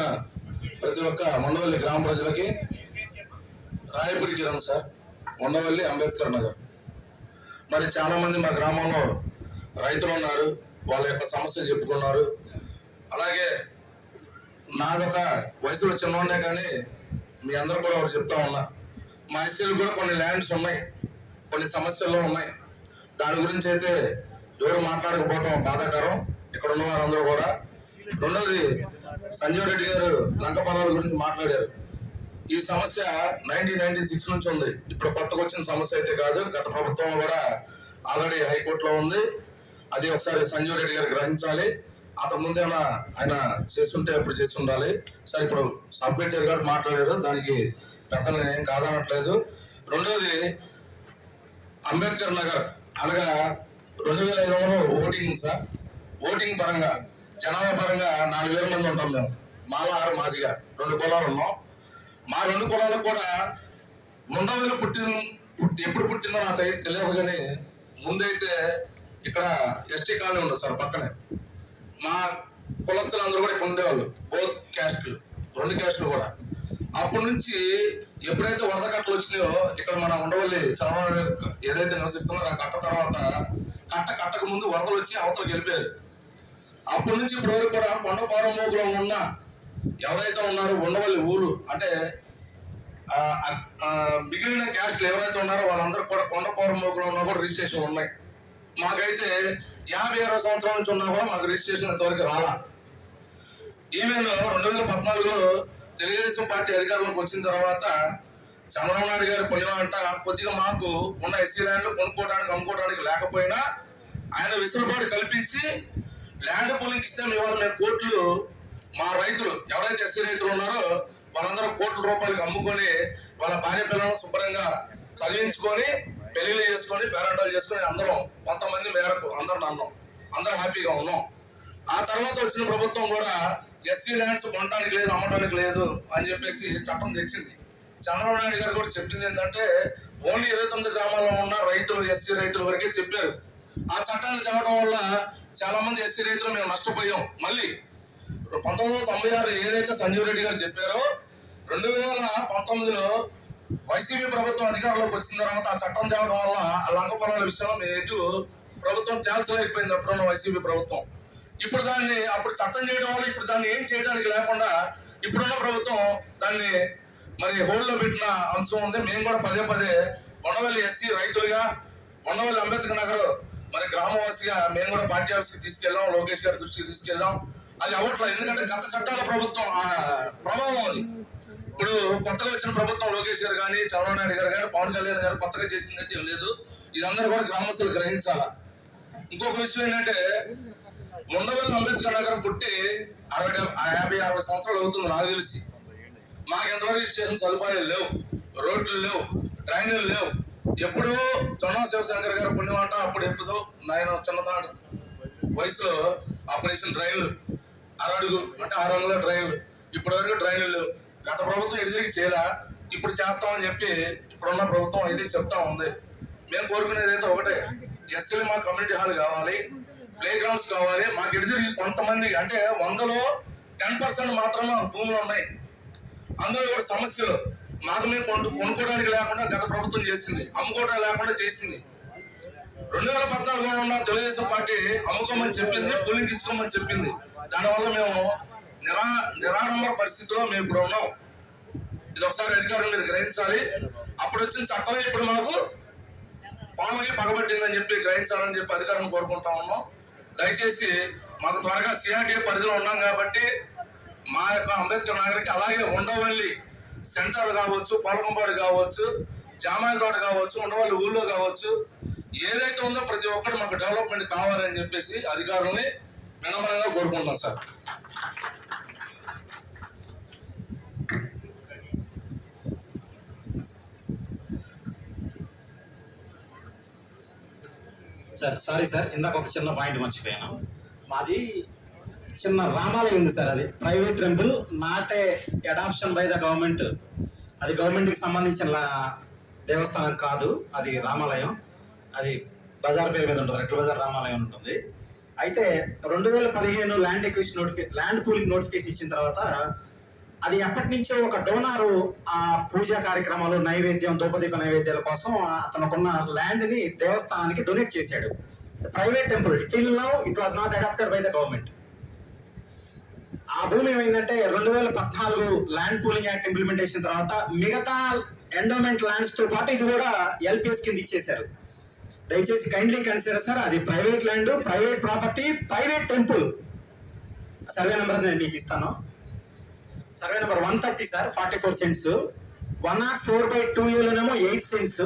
ప్రతి ఒక్క మొండవల్లి గ్రామ ప్రజలకి, రాయపురి కిరణ్ సార్, మొండవల్లి అంబేద్కర్ నగర్. మరి చాలా మంది మా గ్రామంలో రైతులు ఉన్నారు, వాళ్ళ యొక్క సమస్యలు చెప్పుకున్నారు. అలాగే నాదొక వయసులో చిన్నవాడినే కానీ మీ అందరూ కూడా ఒకటి చెప్తా ఉన్నా, మా ఎస్సీలు కూడా కొన్ని ల్యాండ్స్ ఉన్నాయి, కొన్ని సమస్యల్లో ఉన్నాయి. దాని గురించి అయితే ఎవరు మాట్లాడకపోవటం బాధాకరం, ఇక్కడ ఉన్న వారందరూ కూడా. రెండోది, సంజీవ్ రెడ్డి గారు లంక పొలాల గురించి మాట్లాడారు. ఈ సమస్య 1996 నుంచి ఉంది, ఇప్పుడు కొత్తగా వచ్చిన సమస్య అయితే కాదు. గత ప్రభుత్వం కూడా ఆల్రెడీ హైకోర్టులో ఉంది. అది ఒకసారి సంజీవ్ రెడ్డి గారు గ్రహించాలి. అంతకు ముందేనా ఆయన చేస్తుంటే అప్పుడు చేసి ఉండాలి. సరే, ఇప్పుడు సబ్ ఎడిటర్ గారు మాట్లాడారు, దానికి పెద్దలు నేనేం కాదనట్లేదు. రెండోది, అంబేద్కర్ నగర్ అనగా 2005లో ఓటింగ్ సార్, ఓటింగ్ పరంగా జనాభా పరంగా 4,000 మంది ఉంటాం మేము. మాలారు మాదిగా 2 కులాలు ఉన్నాం. మా 2 కులాలకు కూడా ముండవల్లి ఎప్పుడు పుట్టిందో నాకు తెలియదు కానీ ముందైతే ఇక్కడ ఎస్టీ కాలనీ ఉండదు సార్ పక్కనే. మా కులస్తులు అందరూ కూడా ఇక్కడ ఉండేవాళ్ళు, బోత్ క్యాస్టులు, 2 క్యాస్టులు కూడా. అప్పటి నుంచి ఎప్పుడైతే వరద కట్టలు వచ్చినాయో ఇక్కడ మన ఉండవల్లి చంద్రబాబు ఏదైతే నివసిస్తున్నారో ఆ కట్ట తర్వాత కట్టకు ముందు వరదలు వచ్చి అవతలకు వెళ్ళిపోయారు. అప్పటి నుంచి ఇప్పటి వరకు కూడా కొండపారమోగులో ఉన్న ఎవరైతే ఉన్నారో ఉండవల్లి ఊరు అంటే మిగిలిన క్యాస్ట్లు ఎవరైతే ఉన్నారో వాళ్ళందరూ కూడా కొండపారమోగులో ఉన్నా కూడా రిజిస్ట్రేషన్ ఉన్నాయి. మాకైతే 50-60 సంవత్సరాల నుంచి ఉన్నా కూడా మాకు రిజిస్ట్రేషన్ ఇంతవరకు రాలా. ఈవెన్ 2014లో తెలుగుదేశం పార్టీ అధికారంలోకి వచ్చిన తర్వాత చంద్రబాబు నాయుడు గారి పుణ్యమంట కొద్దిగా మాకు ఉన్న ఎస్సీ ల్యాండ్లు కొనుక్కోవడానికి అమ్ముకోవడానికి లేకపోయినా ఆయన వెసులుబాటు కల్పించి ల్యాండ్ పూలింగ్ ఇస్తే ఇవాళ మేము కోట్లు, మా రైతులు ఎవరైతే ఎస్సీ రైతులు ఉన్నారో వాళ్ళందరూ కోట్ల రూపాయలకి అమ్ముకొని వాళ్ళ భార్య పిల్లలను శుభ్రంగా చదివించుకొని పెళ్లిళ్ళు చేసుకొని పేరెంటాలు చేసుకొని అందరం కొంతమంది మేరకు అందరం అన్నాం, అందరూ హ్యాపీగా ఉన్నాం. ఆ తర్వాత వచ్చిన ప్రభుత్వం కూడా ఎస్సీ ల్యాండ్స్ కొనడానికి లేదు, అమ్మడానికి లేదు అని చెప్పేసి చట్టం తెచ్చింది. చంద్రబాబు నాయుడు గారు కూడా చెప్పింది ఏంటంటే ఓన్లీ 29 గ్రామాల్లో ఉన్న రైతులు, ఎస్సీ రైతుల వరకే చెప్పారు. ఆ చట్టాన్ని తేవడం వల్ల చాలా మంది ఎస్సీ రైతులు మేము నష్టపోయాం. మళ్ళీ 1996 ఏదైతే సంజీవ్ రెడ్డి గారు చెప్పారో 2019లో వైసీపీ ప్రభుత్వం అధికారంలోకి వచ్చిన తర్వాత ఆ చట్టం తేవడం వల్ల ఆ లంక పొలాల విషయంలో మేము ఎటు ప్రభుత్వం తేల్చలేకపోయింది అప్పుడున్న వైసీపీ ప్రభుత్వం. ఇప్పుడు దాన్ని అప్పుడు చట్టం చేయడం వల్ల ఇప్పుడు దాన్ని ఏం చేయడానికి లేకుండా ఇప్పుడున్న ప్రభుత్వం దాన్ని మరి హోల్డ్లో పెట్టిన అంశం ఉంది. మేము కూడా పదే ఉండవల్లి ఎస్సీ రైతులుగా, ఉండవల్లి అంబేద్కర్ నగర్ మరి గ్రామవాసిగా మేము కూడా పార్టీ ఆఫీస్కి తీసుకెళ్ళాం, లోకేష్ గారి దృష్టికి తీసుకెళ్ళాం. అది అవ్వట్లేదు, ఎందుకంటే గత చట్టాల ప్రభుత్వం ప్రభావం అది. ఇప్పుడు కొత్తగా వచ్చిన ప్రభుత్వం లోకేష్ గారు కానీ, చంద్రబాబు నాయుడు గారు కానీ, పవన్ కళ్యాణ్ గారు కొత్తగా చేసింది అయితే లేదు. ఇదందరూ కూడా గ్రామస్తులు గ్రహించాలా. ఇంకొక విషయం ఏంటంటే ఉండవల్లి అంబేద్కర్ నగర్ పుట్టి 50-60 సంవత్సరాలు అవుతుంది నాకు తెలిసి. మాకు ఎంతవరకు స్టేషన్ సదుపాయాలు లేవు, రోడ్లు లేవు, డ్రైనేజీలు లేవు. ఎప్పుడు చొన్నా శివశంకర్ గారు పుణ్యమాట అప్పుడు ఎప్పుడు నేను చిన్నదాడు వయసులో ఆపరేషన్ డ్రైన్లు 6 అడుగు అంటే 6 అడుగుల డ్రైన్లు. ఇప్పటి వరకు డ్రైన్లు లేవు. గత ప్రభుత్వం ఎదురికి చేయలా, ఇప్పుడు చేస్తామని చెప్పి ఇప్పుడున్న ప్రభుత్వం అయితే చెప్తా ఉంది. మేము కోరుకునేది అయితే ఒకటే, ఎస్సీలు మా కమ్యూనిటీ హాల్ కావాలి, ప్లే గ్రౌండ్స్ కావాలి. మాకు ఎదురికి కొంతమంది అంటే 100లో 10% మాత్రమే భూములు ఉన్నాయి. అందులో కూడా సమస్యలు మాకు మేము కొనుక్కోవడానికి లేకుండా గత ప్రభుత్వం చేసింది, అమ్ముకోవడానికి లేకుండా చేసింది. 2014లో ఉన్న తెలుగుదేశం పార్టీ అమ్ముకోమని చెప్పింది, పూలింగ్ ఇచ్చుకోమని చెప్పింది. దానివల్ల మేము నిరాడంబర పరిస్థితిలో మేము ఇప్పుడు ఉన్నాం. ఇది ఒకసారి అధికారులు మీరు గ్రహించాలి. అప్పుడు వచ్చిన చట్టమే ఇప్పుడు మాకు పాలకి పగబట్టిందని చెప్పి గ్రహించాలని చెప్పి అధికారులను కోరుకుంటా ఉన్నాం. దయచేసి మాకు త్వరగా సిఆర్డీఏ పరిధిలో ఉన్నాం కాబట్టి మా యొక్క అంబేద్కర్ నగర్కి అలాగే ఉండవల్లి సెంటర్ కావచ్చు, పాలకంపాడు కావచ్చు, జామాయిల తోట కావచ్చు, ఉండవల్లి ఊళ్ళో కావచ్చు, ఏదైతే ఉందో ప్రతి ఒక్కరు మాకు డెవలప్మెంట్ కావాలని చెప్పేసి అధికారుల్ని వినమ్రంగా కోరుకుంటున్నాం సార్. సారీ సార్, ఇందాక ఒక చిన్న పాయింట్ మర్చిపోయాను. మాది చిన్న రామాలయం ఉంది సార్, అది private temple, not a adoption by the government. అది గవర్నమెంట్కి సంబంధించిన దేవస్థానం కాదు, అది రామాలయం. అది బజార్ పేరు మీద ఉంటుంది, రెడ్ల బజార్ రామాలయం ఉంటుంది. అయితే 2015 ల్యాండ్ పూలింగ్ నోటిఫికేషన్ ఇచ్చిన తర్వాత అది ఎప్పటి నుంచో ఒక డోనారు ఆ పూజా కార్యక్రమాలు, నైవేద్యం, ధూపదీప నైవేద్యాల కోసం అతనుకున్న ల్యాండ్ని దేవస్థానానికి డొనేట్ చేశాడు. Private temple, till now it was not adopted by the government. ఆ భూమి ఏమైందంటే 2014 ల్యాండ్ పూలింగ్ యాక్ట్ ఇంప్లిమెంటేషన్ తర్వాత మిగతా ఎండోమెంట్ ల్యాండ్స్ తో పాటు ఇది కూడా ఎల్పిఎస్ కింద ఇచ్చేశారు. దయచేసి కైండ్లీ కన్సిడర్ సార్, అది private land, private property, private temple. Survey number నేను మీకు ఇస్తాను. Survey number 130 sir, 44 cents. 104/2A లోనేమో 8 cents,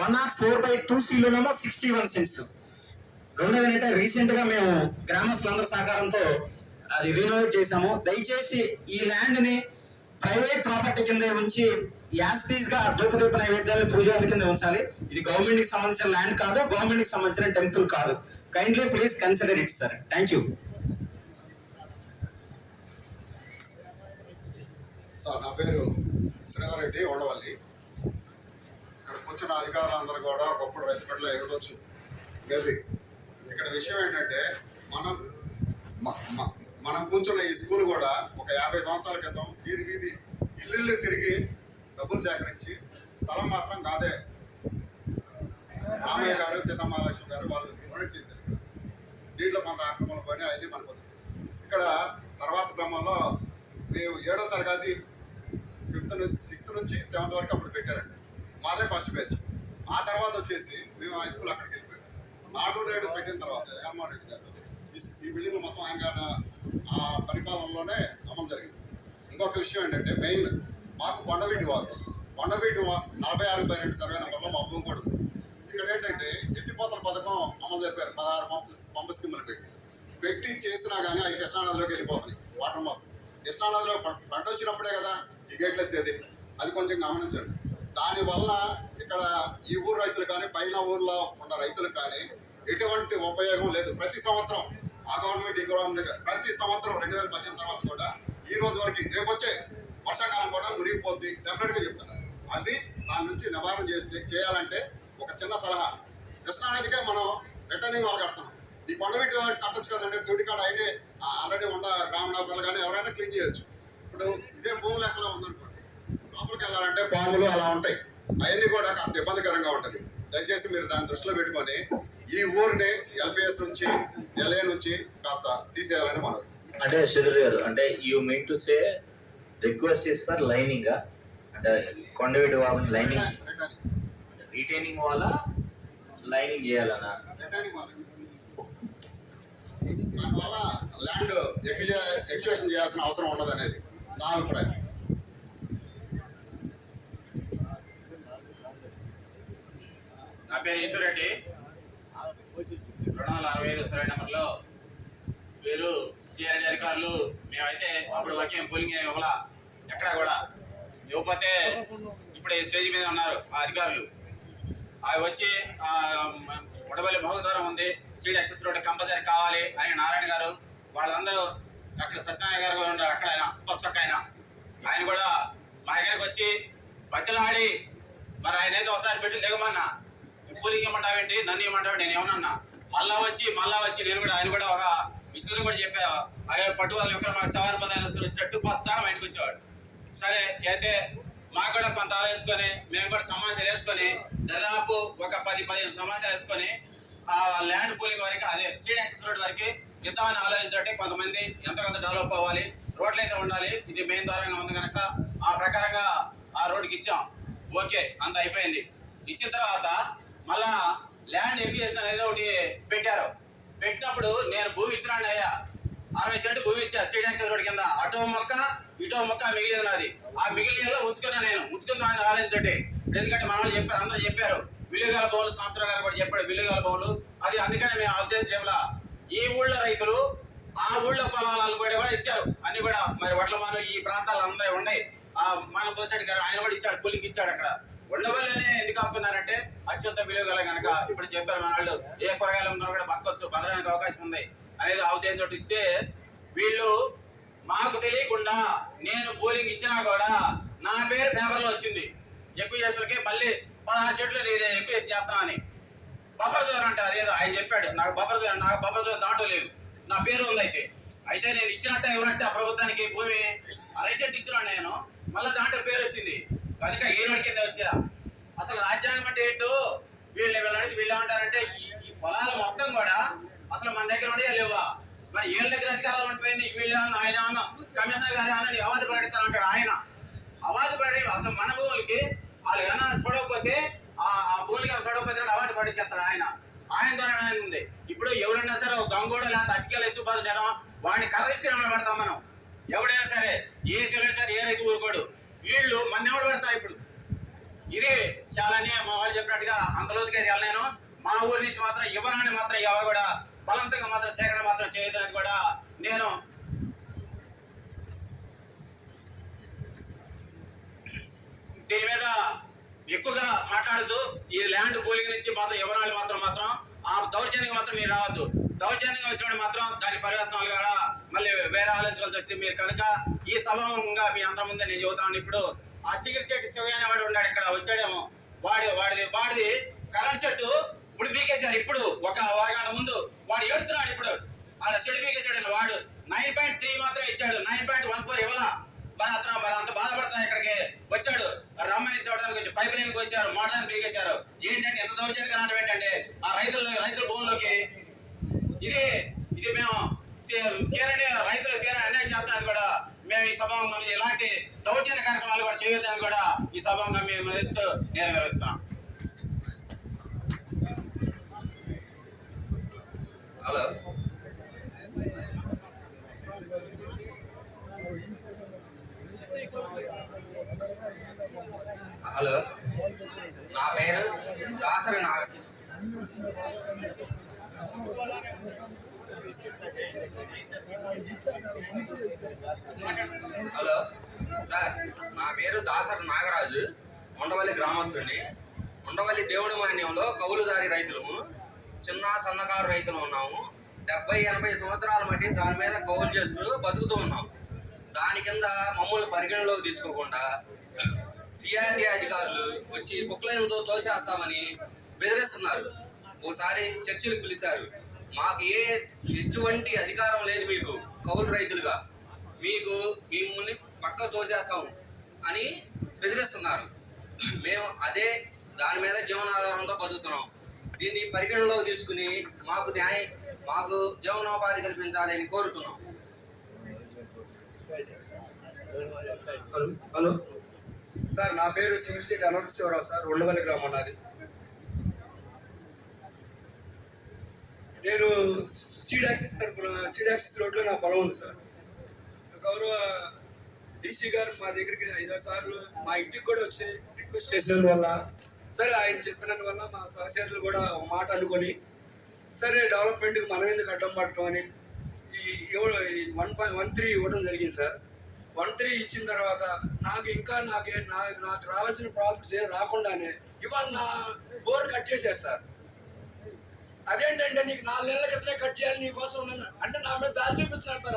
104/2C లోనేమో 61 cents. రెండోది ఏంటంటే రీసెంట్ గా మేము గ్రామస్తులందరి సహకారంతో అది రీనోవేట్ చేశాము. దయచేసి ఈ ల్యాండ్ ని ప్రైవేట్ ప్రాపర్టీ కింద ఉంచి యాస్టీస్ గా ధూపదీప నైవేద్యాలు, పూజాల కింద ఉంచాలి. ఇది గవర్నమెంట్ కి సంబంధించిన ల్యాండ్ కాదు, గవర్నమెంట్ కి సంబంధించిన టెంపుల్ కాదు. Kindly please consider it sir. Thank you sir. నా పేరు శ్రీధర్ రెడ్డి, ఉండవల్లి. ఇక్కడ కూర్చున్న అధికారులందరూ కూడా ఒకప్పుడు రైతు బిడ్డలు ఎగడవచ్చు మేబీ. ఇక్కడ విషయం ఏంటంటే మనం కూర్చున్న ఈ స్కూల్ కూడా ఒక 50 సంవత్సరాల క్రితం వీధి ఇల్లు తిరిగి డబ్బులు సేకరించి, స్థలం మాత్రం కాదే రామయ్య గారు, సీతమహాలక్ష్మి గారు వాళ్ళు డొనేట్ చేశారు. దీంట్లో కొంత ఆక్రమణ పని అయితే మనకు ఇక్కడ తర్వాత క్రమంలో మేము 7వ తరగతి 6th నుంచి 7th వరకు అప్పుడు పెట్టారండి. మాదే ఫస్ట్ బ్యాచ్. ఆ తర్వాత వచ్చేసి మేము హై స్కూల్ అక్కడికి వెళ్ళిపోయాం. నాడు నేడు పెట్టిన తర్వాత జగన్మోహన్ రెడ్డి గారు ఈ బిల్డింగ్ మొత్తం ఆయన గారు ఆ పరిపాలనలోనే అమలు జరిగింది. ఇంకొక విషయం ఏంటంటే మెయిన్ మాకు కొండవీటి వాగు 46/2 సర్వే నెంబర్లో మా భూమి కూడా ఉంది. ఇక్కడ ఏంటంటే ఎత్తిపోతల పథకం అమలు జరిపారు. 16 పంపు స్కీములు పెట్టి చేసినా కానీ అవి కృష్ణానదిలోకి వెళ్ళిపోతున్నాయి. వాటర్ మొత్తం కృష్ణానదిలో ఫ్రంట్ వచ్చినప్పుడే కదా ఈ గేట్లు ఎత్తేది. అది కొంచెం గమనించండి. దానివల్ల ఇక్కడ ఈ ఊరు రైతులు కానీ పైన ఊర్లో ఉన్న రైతులకు కానీ ఎటువంటి ఉపయోగం లేదు. ప్రతి సంవత్సరం ఆ గవర్నమెంట్ ఈ గవర్నమెంట్ ప్రతి సంవత్సరం 2018 తర్వాత కూడా ఈ రోజు వరకు రేపు వచ్చే వర్షాకాలం కూడా మురిగిపోద్ది డెఫినెట్గా చెప్తున్నారు. అది దాని నుంచి నివారణ చేయాలంటే ఒక చిన్న సలహా, కృష్ణానదికే మనం రిటర్నింగ్ వాళ్ళు కడుతున్నాం. ఈ కొండవీటి కట్టచ్చు కదంటే తోటికాడ అయినే ఆల్రెడీ ఉన్న గ్రామీణ కానీ ఎవరైనా క్లీన్ చేయొచ్చు. ఇప్పుడు ఇదే భూమి లెక్కలో ఉందనుకోండి, లోపలికి వెళ్ళాలంటే పాములు అలా ఉంటాయి. అవన్నీ కూడా కాస్త ఇబ్బందికరంగా ఉంటుంది. దయచేసి మీరు దాన్ని దృష్టిలో పెట్టుకొని ఈ ఊరిని ఎల్పిఎస్ నుంచి ఎల్ఏ నుంచి కాస్త తీసేయాలని మనం. అంటే శ్రీధర్ గారు, అంటే you mean to say request is for lining, అంటే కొండవీటి వాళ్ళని లైనింగ్ రిటైనింగ్ వాళ్ళ లైనింగ్ చేయాలన్నా? రిటైనింగ్ వాళ్ళ దానివల్ల ల్యాండ్ ఎక్విజేషన్ చేయాల్సిన అవసరం ఉండదు అనేది నా అభిప్రాయం. నా పేరు ఈశ్వరెడ్డి. 265 సర్వే నెంబర్లో వీరు సిఆర్డీ అధికారులు మేమైతే అప్పుడు వరకు పోలింగ్ ఇవ్వాల ఎక్కడా కూడా ఇవ్వకపోతే ఇప్పుడు ఈ స్టేజ్ మీద ఉన్నారు ఆ అధికారులు. అవి వచ్చి ఉండవల్లి మహోదూరం ఉంది, సీడ్ యాక్సెస్ రోడ్ కంపల్సరీ కావాలి అని నారాయణ గారు వాళ్ళందరూ, అక్కడ సత్యనారాయణ గారు కూడా ఉన్నారు, అక్కడ ఆయన కూడా మా దగ్గరికి వచ్చి బతిలాడి, మరి ఆయన ఏదో ఒకసారి పెట్టి దిగమన్నా, కూలింగ్ ఇవ్వమంటావేంటి, నన్ను ఇవ్వమంటావు, నేను ఏమన్నా మళ్ళా వచ్చి నేను కూడా ఆయన కూడా ఒక విషయం కూడా చెప్పా, అయ్యో పట్టుదల యొక్క మాకు సవారి పదాలు వేసుకొని వచ్చినట్టు కొత్త బయటకు వచ్చేవాడు. సరే అయితే మాకు కూడా కొంత ఆలోచించుకొని మేము కూడా సమాచారం వేసుకొని దాదాపు ఒక 10-15 సమాచారం వేసుకొని ఆ ల్యాండ్ పూలింగ్ వరకు, అదే సీడ్ యాక్సెస్ రోడ్ వరకు ఇద్దామని ఆలోచించే కొంతమంది ఎంత కొంత డెవలప్ అవ్వాలి, రోడ్లు అయితే ఉండాలి, ఇది మెయిన్ ద్వారంగా ఉంది కనుక ఆ ప్రకారంగా ఆ రోడ్డుకి ఇచ్చాం. ఓకే, అంత అయిపోయింది. ఇచ్చిన తర్వాత మళ్ళా ల్యాండ్ ఎక్విజిషన్ అనేది ఒకటి పెట్టారు. పెట్టినప్పుడు నేను భూమి ఇచ్చినాను అయ్యా, 60 సెంట్లు భూమి ఇచ్చా సీడ్ యాక్సెస్ రోడ్ కింద, అటో మొక్క ఇటో మొక్క మిగిలింది నాది. ఆ మిగిలిన ఉంచుకున్నా అని ఆలోచించండి. ఎందుకంటే మన వాళ్ళు చెప్పారు, అందరూ చెప్పారు, విలువగల భూములు సంవత్సరం గారు కూడా చెప్పాడు విలువగల భూములు అది. అందుకని మేము ఉద్దేశం ఈ ఊళ్ళో రైతులు ఆ ఊళ్ళో పొలాలను కూడా ఇచ్చారు అన్ని కూడా. మరి వడ్లమాను ఈ ప్రాంతాలు అందరూ ఉన్నాయి. ఆ మన బోసిరెడ్డి గారు ఆయన కూడా ఇచ్చాడు, కూలికి ఇచ్చాడు. అక్కడ ఉండవల్లనే ఎందుకు ఆపుకున్నారంటే అత్యంత విలువగల కనుక. ఇప్పుడు చెప్పారు మన వాళ్ళు, ఏ కూరగాయలు అమ్ముకున్నా కూడా బతకొచ్చు, బతకడానికి అవకాశం ఉంది అనేది ఆ ఉద్దేశంతో ఇస్తే, వీళ్ళు మాకు తెలియకుండా నేను పోలింగ్ ఇచ్చినా కూడా నా పేరు పేపర్లో వచ్చింది. ఎక్కువ చేసలకి మళ్ళీ 16 సెంట్లు ఇదే ఎక్కువ చేస్తున్నా అని బఫర్ జోన్ అంటే అదేదో ఆయన చెప్పాడు. నాకు బఫర్ జోన్ దాంట్లో లేదు, నా పేరు ఉంది. అయితే నేను ఇచ్చినట్టే ఇవ్వనట్టే ఆ ప్రభుత్వానికి భూమి 60 సెంట్లు ఇచ్చినాను నేను, మళ్ళీ దాంట్లో పేరు వచ్చింది కనుక ఈనాడు కింద వచ్చా. అసలు రాజ్యాంగం అంటే ఏంటో వీళ్ళు ఏమంటారంటే ఈ పొలాల మొత్తం కూడా అసలు మన దగ్గర ఉండే లేవా, మరి వీళ్ళ దగ్గర అధికారాలు ఉండిపోయింది. వీళ్ళు ఆయన కమిషనర్ గారు అని అవార్డు ప్రకటిస్తానంటాడు. ఆయన అవార్డు ప్రకటి అసలు మన భూములకి వాళ్ళు ఏమైనా చూడకపోతే ఆ భూములకి చూడకపోతే అవార్డు ప్రకటించేస్తాడు ఆయన ద్వారా ఉంది. ఇప్పుడు ఎవరైనా సరే గంగోడు లేకపోతే అటికేలు ఎత్తుబాదు నేరం వాడిని కర్రీసి పెడతాం మనం. ఎవడైనా సరే ఏ సరే ఏ రైతు ఊరుకోడు. వీళ్ళు మన ఎవడు పెడతారు. ఇప్పుడు ఇది చాలా మా వాళ్ళు చెప్పినట్టుగా అంతలోతుకి అయితే నేను మా ఊరి నుంచి మాత్రం ఇవ్వనాన్ని మాత్రం ఎవరు కూడా బలవంతంగా మాత్రం సేకరణ మాత్రం చేయదని కూడా నేను దీని మీద ఎక్కువగా మాట్లాడుతూ ఈ ల్యాండ్ పూలింగ్ నుంచి మాత్రం ఎవరాలు మాత్రం ఆ దౌర్జన్యంగా మాత్రం మీరు రావద్దు. దౌర్జన్యంగా వచ్చినప్పుడు మాత్రం దాని పర్యవసనాలు కూడా మళ్ళీ వేరే ఆలోచించాల్సి వస్తుంది. మీరు కనుక ఈ సభాముఖంగా మీ అందరి ముందే నేను చెబుతాను. ఇప్పుడు ఆ సిగిరిచెట్టు శివయ్య అనే వాడు ఉన్నాడు, ఇక్కడ వచ్చాడేమో, వాడిది కరెంట్ సెట్టు ఇప్పుడు బీకేశారు. ఇప్పుడు ఒక అరగంట ముందు వాడు ఏడుతున్నాడు. ఇప్పుడు ఆడ షెడ్ బీకేశాడు. వాడు 9.3 మాత్రం ఇచ్చాడు, 9.14 ఇవ్వలా. మరి అంత బాధపడతాం. ఇక్కడికి వచ్చాడు, రమ్మని చూడడానికి వచ్చి పైప్ లైన్ కోసారు, మోటార్ని బీకేశారు. ఏంటంటే ఎంత దౌర్జన్యంగా రావడం ఏంటంటే ఆ రైతుల భూముల్లోకి ఇది మేము రైతులకు తీరని అన్యాయం చేస్తున్నది కూడా మేము ఈ సభాంగం ఇలాంటి దౌర్జన్య కార్యక్రమాలు కూడా చేయొద్దని కూడా ఈ సభాంగం మేము నిర్వహిస్తున్నాం. హలో, నా పేరు దాసరి నాగర్. హలో సార్, నా పేరు దాసరి నాగరాజు, ఉండవల్లి గ్రామస్తుడిని. ఉండవల్లి దేవుడి మాన్యంలో కౌలుదారి రైతులము, చిన్న సన్నకారు రైతులు ఉన్నాము. 70-80 సంవత్సరాల మట్టి దాని మీద కౌలు చేస్తూ బతుకుతూ ఉన్నాం. దాని కింద మమ్మల్ని పరిగణలోకి తీసుకోకుండా సిఆర్టీ అధికారులు వచ్చి కుక్లైన్తో తోసేస్తామని బెదిరిస్తున్నారు. ఒకసారి చర్చలకు పిలిచారు. మాకు ఎటువంటి అధికారం లేదు మీకు కౌలు రైతులుగా, మిమ్మల్ని పక్క తోసేస్తాం అని బెదిరిస్తున్నారు. మేము దాని మీద జీవనాధారంతో బతుకుతున్నాం. దీన్ని పరిగణలోకి తీసుకుని మాకు జీవనోపాధి కల్పించాలని కోరుతున్నాం. హలో సార్, నా పేరు సింగిశెట్టి అనంతశివరావు సార్, ఉండవల్లి గ్రామం నాది. నేను సీడ్ యాక్సెస్ రోడ్లో నా పొలం ఉంది సార్. గౌరవ డీసీ గారు మా దగ్గరికి 5 సార్లు మా ఇంటికి కూడా వచ్చి రిక్వెస్ట్ చేసినందువల్ల, సరే ఆయన చెప్పినందువల్ల మా సహచరులు కూడా ఒక మాట అనుకొని, సరే డెవలప్మెంట్కి మనం ఎందుకు అడ్డం పడటం అని ఈ 1.13 ఇవ్వడం జరిగింది సార్. 1-3 ఇచ్చిన తర్వాత నాకు రావాల్సిన ప్రాఫిట్స్ ఏం రాకుండానే ఇవాళ నా బోర్ కట్ చేశారు సార్. అదేంటంటే నీకు 4 నెలల క్రితమే కట్ చేయాలి నీకోసం ఉన్నాను అంటే నా మీద జాలి చూపిస్తున్నాడు సార్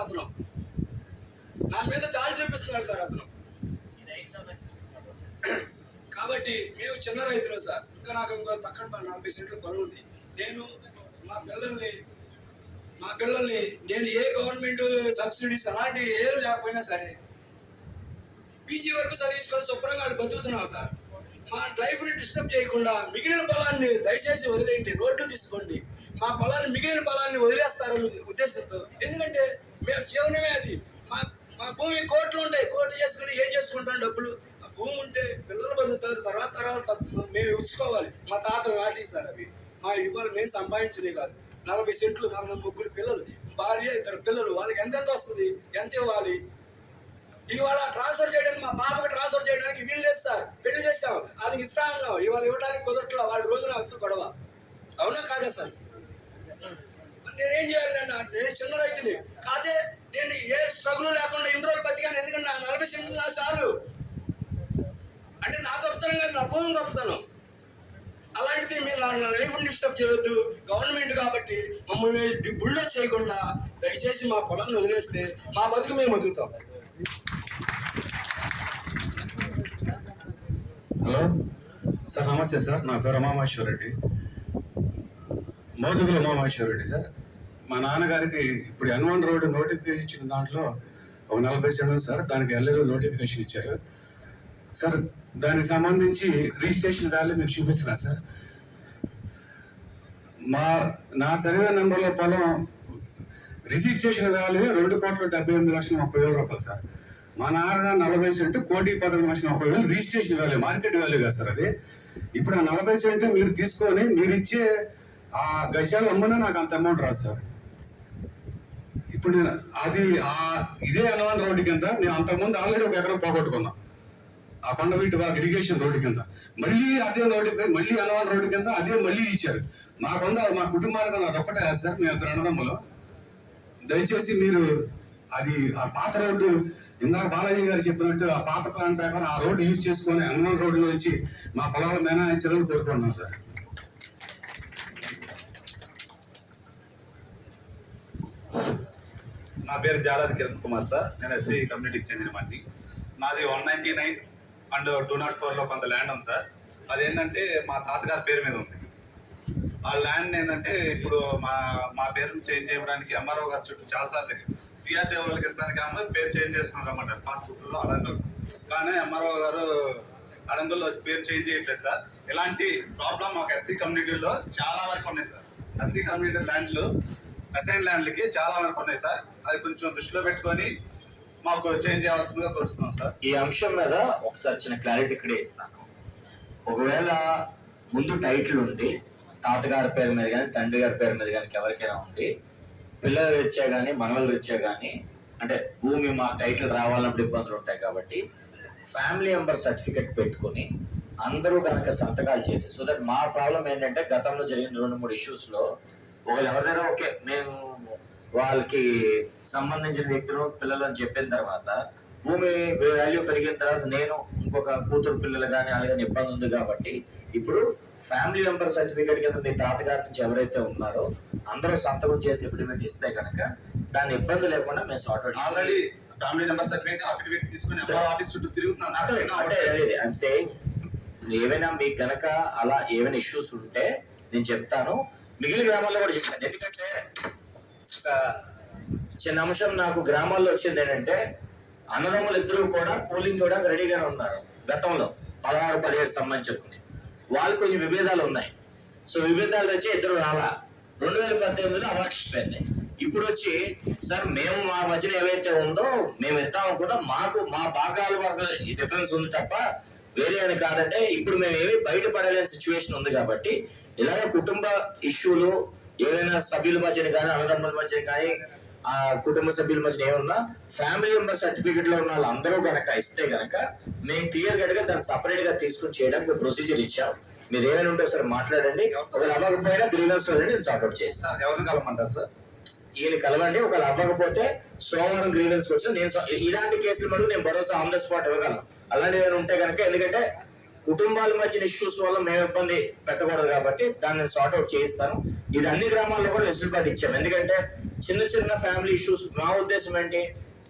అతను. కాబట్టి మేము చిన్న రైతులు సార్. ఇంకా నాకు పక్కన 40 సెంట్లు పొలం ఉంది. నేను మా పిల్లల్ని నేను ఏ గవర్నమెంట్ సబ్సిడీస్ అలాంటివి ఏం లేకపోయినా సరే పీజీ వరకు చదివించుకొని శుభ్రంగా బతుకుతున్నాం సార్. మా లైఫ్ని డిస్టర్బ్ చేయకుండా మిగిలిన పొలాన్ని దయచేసి వదిలేయండి, రోడ్డు తీసుకోండి. మా పొలాన్ని మిగిలిన పొలాన్ని వదిలేస్తారని ఉద్దేశంతో. ఎందుకంటే మేము జీవనమే అది. మా భూమి కోట్లు ఉంటాయి, కోట్లు చేసుకుని ఏం చేసుకుంటాం డబ్బులు. ఆ భూమి ఉంటే పిల్లలు బతుకుతారు, తర్వాత మేము ఇచ్చుకోవాలి. మా తాతలు నాటి సార్ అవి. మా ఇవాళ మేము సంపాదించినవి కాదు. 40 సెంట్లు, 3 పిల్లలు, భార్య, 2 పిల్లలు, వాళ్ళకి ఎంత వస్తుంది, ఎంత ఇవ్వాలి. ఇవాళ ట్రాన్స్ఫర్ చేయడానికి మా పాపకు ట్రాన్స్ఫర్ చేయడానికి వీలు లేదు సార్. పెళ్లి చేసాం, అది ఇస్తా ఉన్నాం, ఇవాళ ఇవ్వడానికి కుదరట్లా. వాళ్ళ రోజున గొడవ. అవునా కాదా సార్? నేనేం చేయాలి? నేను చిన్న రైతుని కాదే. నేను ఏ స్ట్రగుల్ లేకుండా ఇన్ని రోజులు బతికాను. ఎందుకంటే నా 40 సెంట్లు నా చాలు. అంటే నా గొప్పతనం కాదు, నా భూమి గొప్పతనం. అలాంటిది మీరు నా లైఫ్ని డిస్టర్బ్ చేయొద్దు. గవర్నమెంట్ కాబట్టి మమ్మల్ని బుల్డోజ్ చేయకుండా దయచేసి మా పొలాన్ని వదిలేస్తే మా బతుకు మేము బతుకుతాం. హలో సార్, నమస్తే సార్. నా పేరు ఉమామహేశ్వర రెడ్డి, మోదుగుల ఉమామహేశ్వర రెడ్డి సార్. మా నాన్నగారికి ఇప్పుడు N1 రోడ్డు నోటిఫికేషన్ ఇచ్చిన దాంట్లో ఒక 40 సెంట్లు సార్. దానికి ఎల్ఏలో నోటిఫికేషన్ ఇచ్చారు సార్. దానికి సంబంధించి రిజిస్ట్రేషన్ వాల్యూ మీకు చూపించిన సార్. నా సర్వే నెంబర్లో పొలం రిజిస్ట్రేషన్ వాల్యూ 2,78,30,30,000 రూపాయలు సార్. మా నాన్న 40 cent 1,11,30,000 registration value, market value కాదు సార్ అది. ఇప్పుడు ఆ 40 సెంటు మీరు తీసుకొని మీరు ఇచ్చే ఆ గజాలు అమ్మునా నాకు అంత అమౌంట్ రాదు సార్. ఇప్పుడు అది ఇదే N1 రోడ్డు కింద నేను అంతకుముందు ఆల్రెడీ ఒక ఎకరం పోగొట్టుకున్నాం. ఆ కొండవీటి ఇరిగేషన్ రోడ్డు కింద మళ్ళీ అదే రోడ్డుపై మళ్ళీ N1 రోడ్డు కింద అదే మళ్ళీ ఇచ్చారు. మా కుటుంబానికి అదొక్కటే సార్. మేము 2 అన్నదమ్ములు. దయచేసి మీరు అది ఆ పాత రోడ్డు, ఇందాక బాలాజీ గారు చెప్పినట్టు ఆ పాత ప్లాన్ ప్రకారం ఆ రోడ్డు యూజ్ చేసుకొని N1 రోడ్డులో వచ్చి మా పొలాలు మేనాయించాలని కోరుకుంటున్నాం సార్. నా పేరు జాలాది కిరణ్ కుమార్ సార్. నేను ఎస్సీ కమ్యూనిటీకి చెందిన మండి. నాది 199 అండ్ 204లో కొంత ల్యాండ్ ఉంది సార్. అదేంటంటే మా తాతగారి పేరు మీద ఉంది. ఆ ల్యాండ్ ఏంటంటే ఇప్పుడు మా పేరును చేంజ్ చేయడానికి ఎంఆర్ఓ గారి చుట్టూ చాలాసార్లు సిఆర్టీ వాళ్ళకి ఇస్తానికి పేరు చేంజ్ చేసుకుని రమ్మంటారు పాస్బుక్లో అడంగులు. కానీ ఎంఆర్ఓ గారు అడంగుల్లో పేరు చేంజ్ చేయట్లేదు సార్. ఇలాంటి ప్రాబ్లం మాకు ఎస్సీ కమ్యూనిటీలో చాలా వరకు ఉన్నాయి సార్. ఎస్సీ కమ్యూనిటీ ల్యాండ్లు, అసైన్ ల్యాండ్లకి చాలా వరకు ఉన్నాయి సార్. అది కొంచెం దృష్టిలో పెట్టుకొని మాకు చేంజ్ చేయాల్సిందిగా కోరుతున్నాం సార్. ఈ అంశం మీద ఒకసారి చిన్న క్లారిటీ ఇక్కడే ఇస్తాను. ఒకవేళ ముందు టైటిల్ ఉండి తాతగారి పేరు మీద కానీ తండ్రి గారి పేరు మీద కానీ ఎవరికైనా ఉండి పిల్లల రీత్యా కానీ మనవల రీత్యా కానీ అంటే భూమి మా టైటిల్ రావాలన్నప్పుడు ఇబ్బందులు ఉంటాయి. కాబట్టి ఫ్యామిలీ మెంబర్ సర్టిఫికెట్ పెట్టుకొని అందరూ కనుక సంతకాలు చేసి, సో దట్ మా ప్రాబ్లం ఏంటంటే గతంలో జరిగిన 2-3 ఇష్యూస్లో ఒకళ్ళు ఎవరిదైనా ఓకే మేము వాళ్ళకి సంబంధించిన వ్యక్తులు పిల్లలు అని చెప్పిన తర్వాత భూమి వాల్యూ పెరిగిన తర్వాత నేను ఇంకొక కూతురు పిల్లలు కానీ అలాగే ఇబ్బంది ఉంది. కాబట్టి ఇప్పుడు ఫ్యామిలీ మెంబర్ సర్టిఫికేట్ కింద మీ తాతగారి నుంచి ఎవరైతే ఉన్నారో అందరూ సంతకం చేసి అఫిడవిట్ ఇస్తే కనుక దాని ఇబ్బంది లేకుండా మేము sort out. Already family member certificate affidavit తీసుకుని ఆఫీస్ చుట్టూ తిరుగుతున్నాను. ఏమైనా మీకు గనక అలా ఏమైనా ఇష్యూస్ ఉంటే నేను చెప్తాను. మిగిలిన గ్రామాల్లో కూడా చెప్తాను. ఎందుకంటే చిన్న అంశం నాకు గ్రామాల్లో వచ్చింది ఏంటంటే అన్నదమ్ములు ఇద్దరు కూడా పోలింగ్ కూడా రెడీగానే ఉన్నారు. గతంలో 16-17 సంబంధించుకుని వాళ్ళు కొంచెం విభేదాలు ఉన్నాయి. సో విభేదాలు వచ్చి ఇద్దరు రాలా. 2018లో అవార్డు ఇచ్చిపోయింది. ఇప్పుడు వచ్చి సార్ మేము మా మధ్యన ఏవైతే ఉందో మేము ఇద్దాం అనుకున్నా మాకు మా భాగాల వరకు డిఫరెన్స్ ఉంది తప్ప వేరే అని కాదంటే ఇప్పుడు మేము ఏమీ బయటపడలేని సిచ్యువేషన్ ఉంది. కాబట్టి ఇలాగే కుటుంబ ఇష్యూలు ఏదైనా సభ్యుల మధ్యన కానీ అన్నదమ్ముల మధ్యన కానీ ఆ కుటుంబ సభ్యుల మధ్యన ఏమన్నా ఫ్యామిలీ మెంబర్ సర్టిఫికేట్ లో ఉన్న వాళ్ళందరూ కనుక ఇస్తే కనుక మేము క్లియర్ కట్గా దాన్ని సపరేట్ గా తీసుకుని చేయడానికి ప్రొసీజర్ ఇచ్చాం. మీరు ఏమైనా ఉంటే సార్ మాట్లాడండి. అవ్వకపోయినా గ్రీవెన్స్ లో నేను సార్ట్ అవుట్ చేస్తాను. ఎవరిని కలవమంటారు సార్? ఈయన కలవండి. ఒకవేళ అవ్వకపోతే సోమవారం గ్రీవెన్స్ వచ్చి నేను ఇలాంటి కేసులు మటుకు నేను భరోసా ఆన్ ద స్పాట్ ఇవ్వగలను. అలాంటివి ఏమైనా ఉంటే కనుక, ఎందుకంటే కుటుంబాల మధ్య ఇష్యూస్ వల్ల మేము ఇబ్బంది పెట్టకూడదు కాబట్టి దాన్ని సార్ట్అవుట్ చేయిస్తాను. ఇది అన్ని గ్రామాల్లో కూడా వెసులుబాటు ఇచ్చాము. ఎందుకంటే చిన్న చిన్న ఫ్యామిలీ ఇష్యూస్ మా ఉద్దేశం ఏంటి,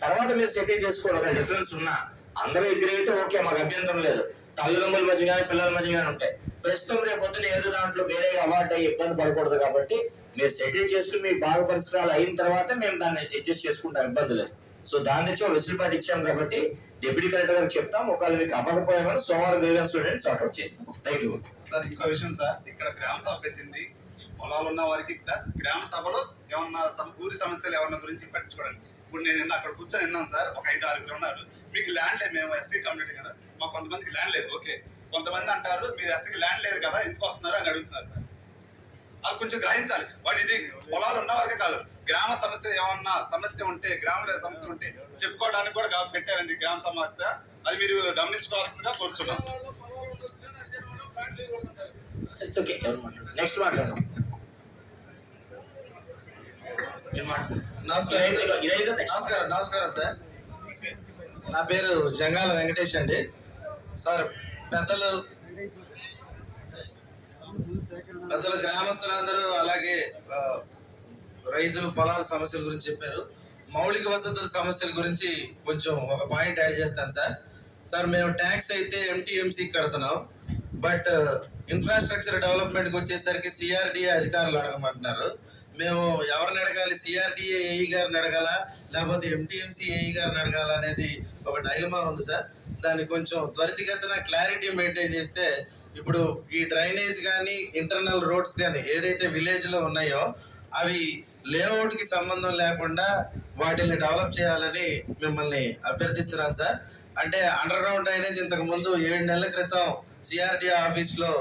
తర్వాత మీరు సెటిల్ చేసుకోవడం. ఒక డిఫరెన్స్ ఉన్నా అందరూ అగ్రీ అయితే ఓకే, మాకు అభ్యంతరం లేదు. తల్లిదండ్రుల మధ్య కానీ పిల్లల మధ్య కానీ ఉంటాయి. ప్రస్తుతం రేపు పొద్దున ఏదో దాంట్లో వేరే అవార్డు అయ్యి ఇబ్బంది పడకూడదు కాబట్టి మీరు సెటిల్ చేసుకుని మీ బాగా పరిసరాలు అయిన తర్వాత మేము దాన్ని అడ్జస్ట్ చేసుకుంటాం, ఇబ్బంది లేదు. సో దాని నుంచి వెసులుబాటు ఇచ్చాం కాబట్టి డిప్యూటీ కలెక్టర్ గారికి చెప్తాం. ఒకవేళ మీకు అవ్వకపోయామని సోమవారం గ్రీవెన్స్ సార్ట్అవుట్ చేస్తాం. Thank you sir. ఇంకో విషయం సార్, ఇక్కడ గ్రామ సభ పెట్టింది పొలాలు ఉన్న వారికి ప్లస్ గ్రామ సభలో ఏమన్నా ఊరి సమస్యలు ఎవరన్నా గురించి పట్టించుకోవడానికి. ఇప్పుడు నేను అక్కడ కూర్చొని విన్నాను సార్, ఒక 5-6 ఉన్నారు. మీకు ల్యాండ్ లేదు, మేము ఎస్సీ కమ్యూనిటీ కదా, మాకు కొంతమందికి ల్యాండ్ లేదు. ఓకే, కొంతమంది అంటారు మీరు ఎస్సీకి ల్యాండ్ లేదు కదా ఎందుకు వస్తున్నారు అని అడుగుతున్నారు సార్. అది కొంచెం గ్రహించాలి. వాడు ఇది పొలాలు ఉన్న వరకే కాదు, గ్రామ సమస్య ఏమన్నా సమస్య ఉంటే, గ్రామంలో సమస్య ఉంటే చెప్పుకోవడానికి కూడా పెట్టారండి గ్రామ సమస్య. అది మీరు గమనించుకోవాల్సిందిగా కోరుచున్నాం. నెక్స్ట్ మాట్లాడు. నమస్కారం సార్. నా పేరు జంగాల వెంకటేష్ అండి. సార్, పెద్దలు గ్రామస్తులందరూ అలాగే రైతులు పొలాల సమస్యల గురించి చెప్పారు. మౌలిక వసతుల సమస్యల గురించి కొంచెం ఒక పాయింట్ యాడ్ చేస్తాను సార్. మేము ట్యాక్స్ అయితే MTMC కడుతున్నాం, బట్ ఇన్ఫ్రాస్ట్రక్చర్ డెవలప్మెంట్కి వచ్చేసరికి CRDA అధికారులు అడగమంటున్నారు. మేము ఎవరిని అడగాలి, CRDA AE గారిని అడగాల లేకపోతే MTMC AE గారిని అడగాల అనేది ఒక డైలమా ఉంది సార్. దాన్ని కొంచెం త్వరితగతిన క్లారిటీ మెయింటైన్ చేస్తే, ఇప్పుడు ఈ డ్రైనేజ్ కానీ ఇంటర్నల్ రోడ్స్ కానీ ఏదైతే విలేజ్లో ఉన్నాయో అవి లేఅవుట్కి సంబంధం లేకుండా వాటిని డెవలప్ చేయాలని మిమ్మల్ని అభ్యర్థిస్తున్నాను సార్. అంటే అండర్ గ్రౌండ్ డ్రైనేజ్ ఇంతకు ముందు 7 నెలల క్రితం CRDA ఆఫీస్లో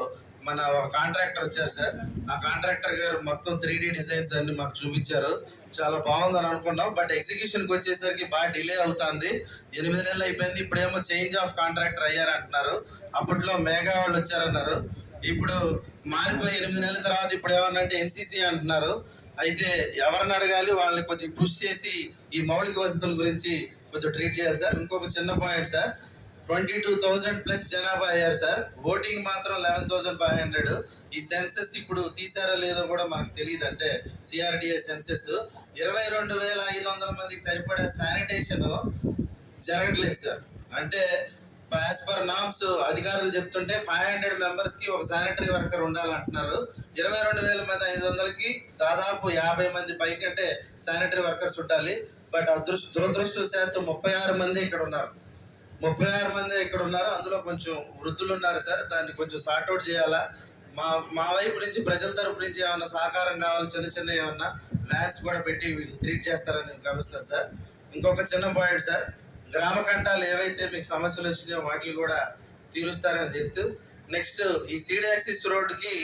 మన ఒక కాంట్రాక్టర్ వచ్చారు సార్. ఆ కాంట్రాక్టర్ గారు మొత్తం 3D డిజైన్స్ అన్ని మాకు చూపించారు. చాలా బాగుందని అనుకున్నాం, బట్ ఎగ్జిక్యూషన్కి వచ్చేసరికి బాగా డిలే అవుతుంది. 8 నెలలు అయిపోయింది. ఇప్పుడేమో చేంజ్ ఆఫ్ కాంట్రాక్టర్ అయ్యారంటున్నారు. అప్పట్లో మేఘా వాళ్ళు వచ్చారన్నారు. ఇప్పుడు మారిపోయి 8 నెలల తర్వాత ఇప్పుడు ఏమన్నంటే NCC అంటున్నారు. అయితే ఎవరిని అడగాలి, వాళ్ళని కొంచెం పుష్ చేసి ఈ మౌలిక వసతుల గురించి కొంచెం ట్రీట్ చేయాలి సార్. ఇంకొక చిన్న పాయింట్ సార్, 22,000+ జనాభా అయ్యారు సార్. ఓటింగ్ మాత్రం 11,500. ఈ సెన్సెస్ ఇప్పుడు తీసారో లేదో కూడా మనకు తెలియదు. అంటే CRDA సెన్సెస్ 22,500 మందికి సరిపడే శానిటేషన్ జరగట్లేదు సార్. అంటే యాజ్ పర్ నామ్స్ అధికారులు చెప్తుంటే 500 మెంబర్స్కి ఒక శానిటరీ వర్కర్ ఉండాలంటున్నారు. 22,500కి దాదాపు 50 మంది పైకి అంటే శానిటరీ వర్కర్స్ ఉండాలి. బట్ దురదృష్టవశాత్తు 36 మంది ఇక్కడ ఉన్నారు. 36 మంది ఇక్కడ ఉన్నారు. అందులో కొంచెం వృద్ధులు ఉన్నారు సార్. దాన్ని కొంచెం సార్ట్అవుట్ చేయాలా. మా వైపు నుంచి ప్రజల తరపు నుంచి ఏమన్నా సహకారం కావాలి, చిన్న ఏమన్నా ల్యాండ్స్ కూడా పెట్టి వీళ్ళు ట్రీట్ చేస్తారని నేను గమనిస్తాను సార్. ఇంకొక చిన్న పాయింట్ సార్, గ్రామ కంటాలు ఏవైతే మీకు సమస్యలు వచ్చినాయో వాటిని కూడా తీరుస్తారని చేస్తూ, నెక్స్ట్ ఈ సీడ్ యాక్సిస్ రోడ్డుకి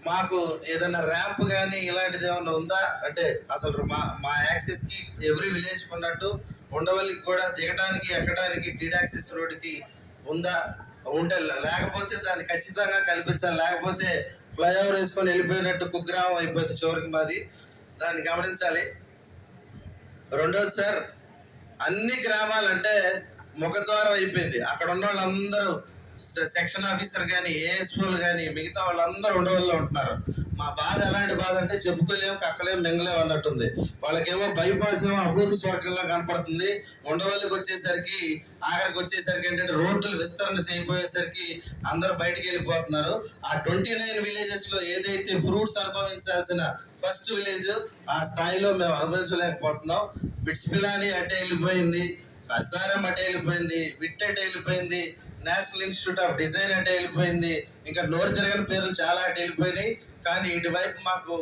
మాకు ఏదైనా ర్యాంప్ కానీ ఇలాంటిది ఏమన్నా ఉందా, అంటే అసలు మా యాక్సెస్కి ఎవ్రీ విలేజ్కి ఉన్నట్టు ఉండవల్లికి కూడా దిగడానికి ఎక్కడానికి సీడ్ యాక్సిస్ రోడ్డుకి ఉందా, లేకపోతే దాన్ని ఖచ్చితంగా కల్పించాలి. లేకపోతే ఫ్లైఓవర్ వేసుకొని వెళ్ళిపోయినట్టు కుగ్రామం అయిపోతుంది చివరికి మాది. దాన్ని గమనించాలి. రెండోది సార్, అన్ని గ్రామాలు అంటే ముఖద్వారం అయిపోయింది. అక్కడ ఉన్న వాళ్ళందరూ సెక్షన్ ఆఫీసర్ కానీ ASOలు కానీ మిగతా వాళ్ళందరూ ఉండవల్లో ఉంటున్నారు. మా బాధ ఎలాంటి బాధ అంటే చెప్పుకోలేము, కక్కలేము, మింగలేము అన్నట్టుంది. వాళ్ళకేమో బైపాస్ ఏమో అభూత స్వర్గంగా కనపడుతుంది. ఉండవల్లికి వచ్చేసరికి ఆఖరికి వచ్చేసరికి ఏంటంటే రోడ్లు విస్తరణ చేయబోయేసరికి అందరూ బయటికి వెళ్ళిపోతున్నారు. ఆ 29 విలేజెస్లో ఏదైతే ఫ్రూట్స్ అనుభవించాల్సిన ఫస్ట్ విలేజ్ ఆ స్థాయిలో మేము అనుభవించలేకపోతున్నాం. బిట్స్ పిలాని అటే వెళ్ళిపోయింది, SRM అటే వెళ్ళిపోయింది, విట్ అటే వెళ్ళిపోయింది, నేషనల్ ఇన్స్టిట్యూట్ ఆఫ్ డిజైన్ అంటే వెళ్ళిపోయింది. ఇంకా నోరు తిరగని పేర్లు చాలా అటు వెళ్ళిపోయినాయి. కానీ ఇటువైపు మాకు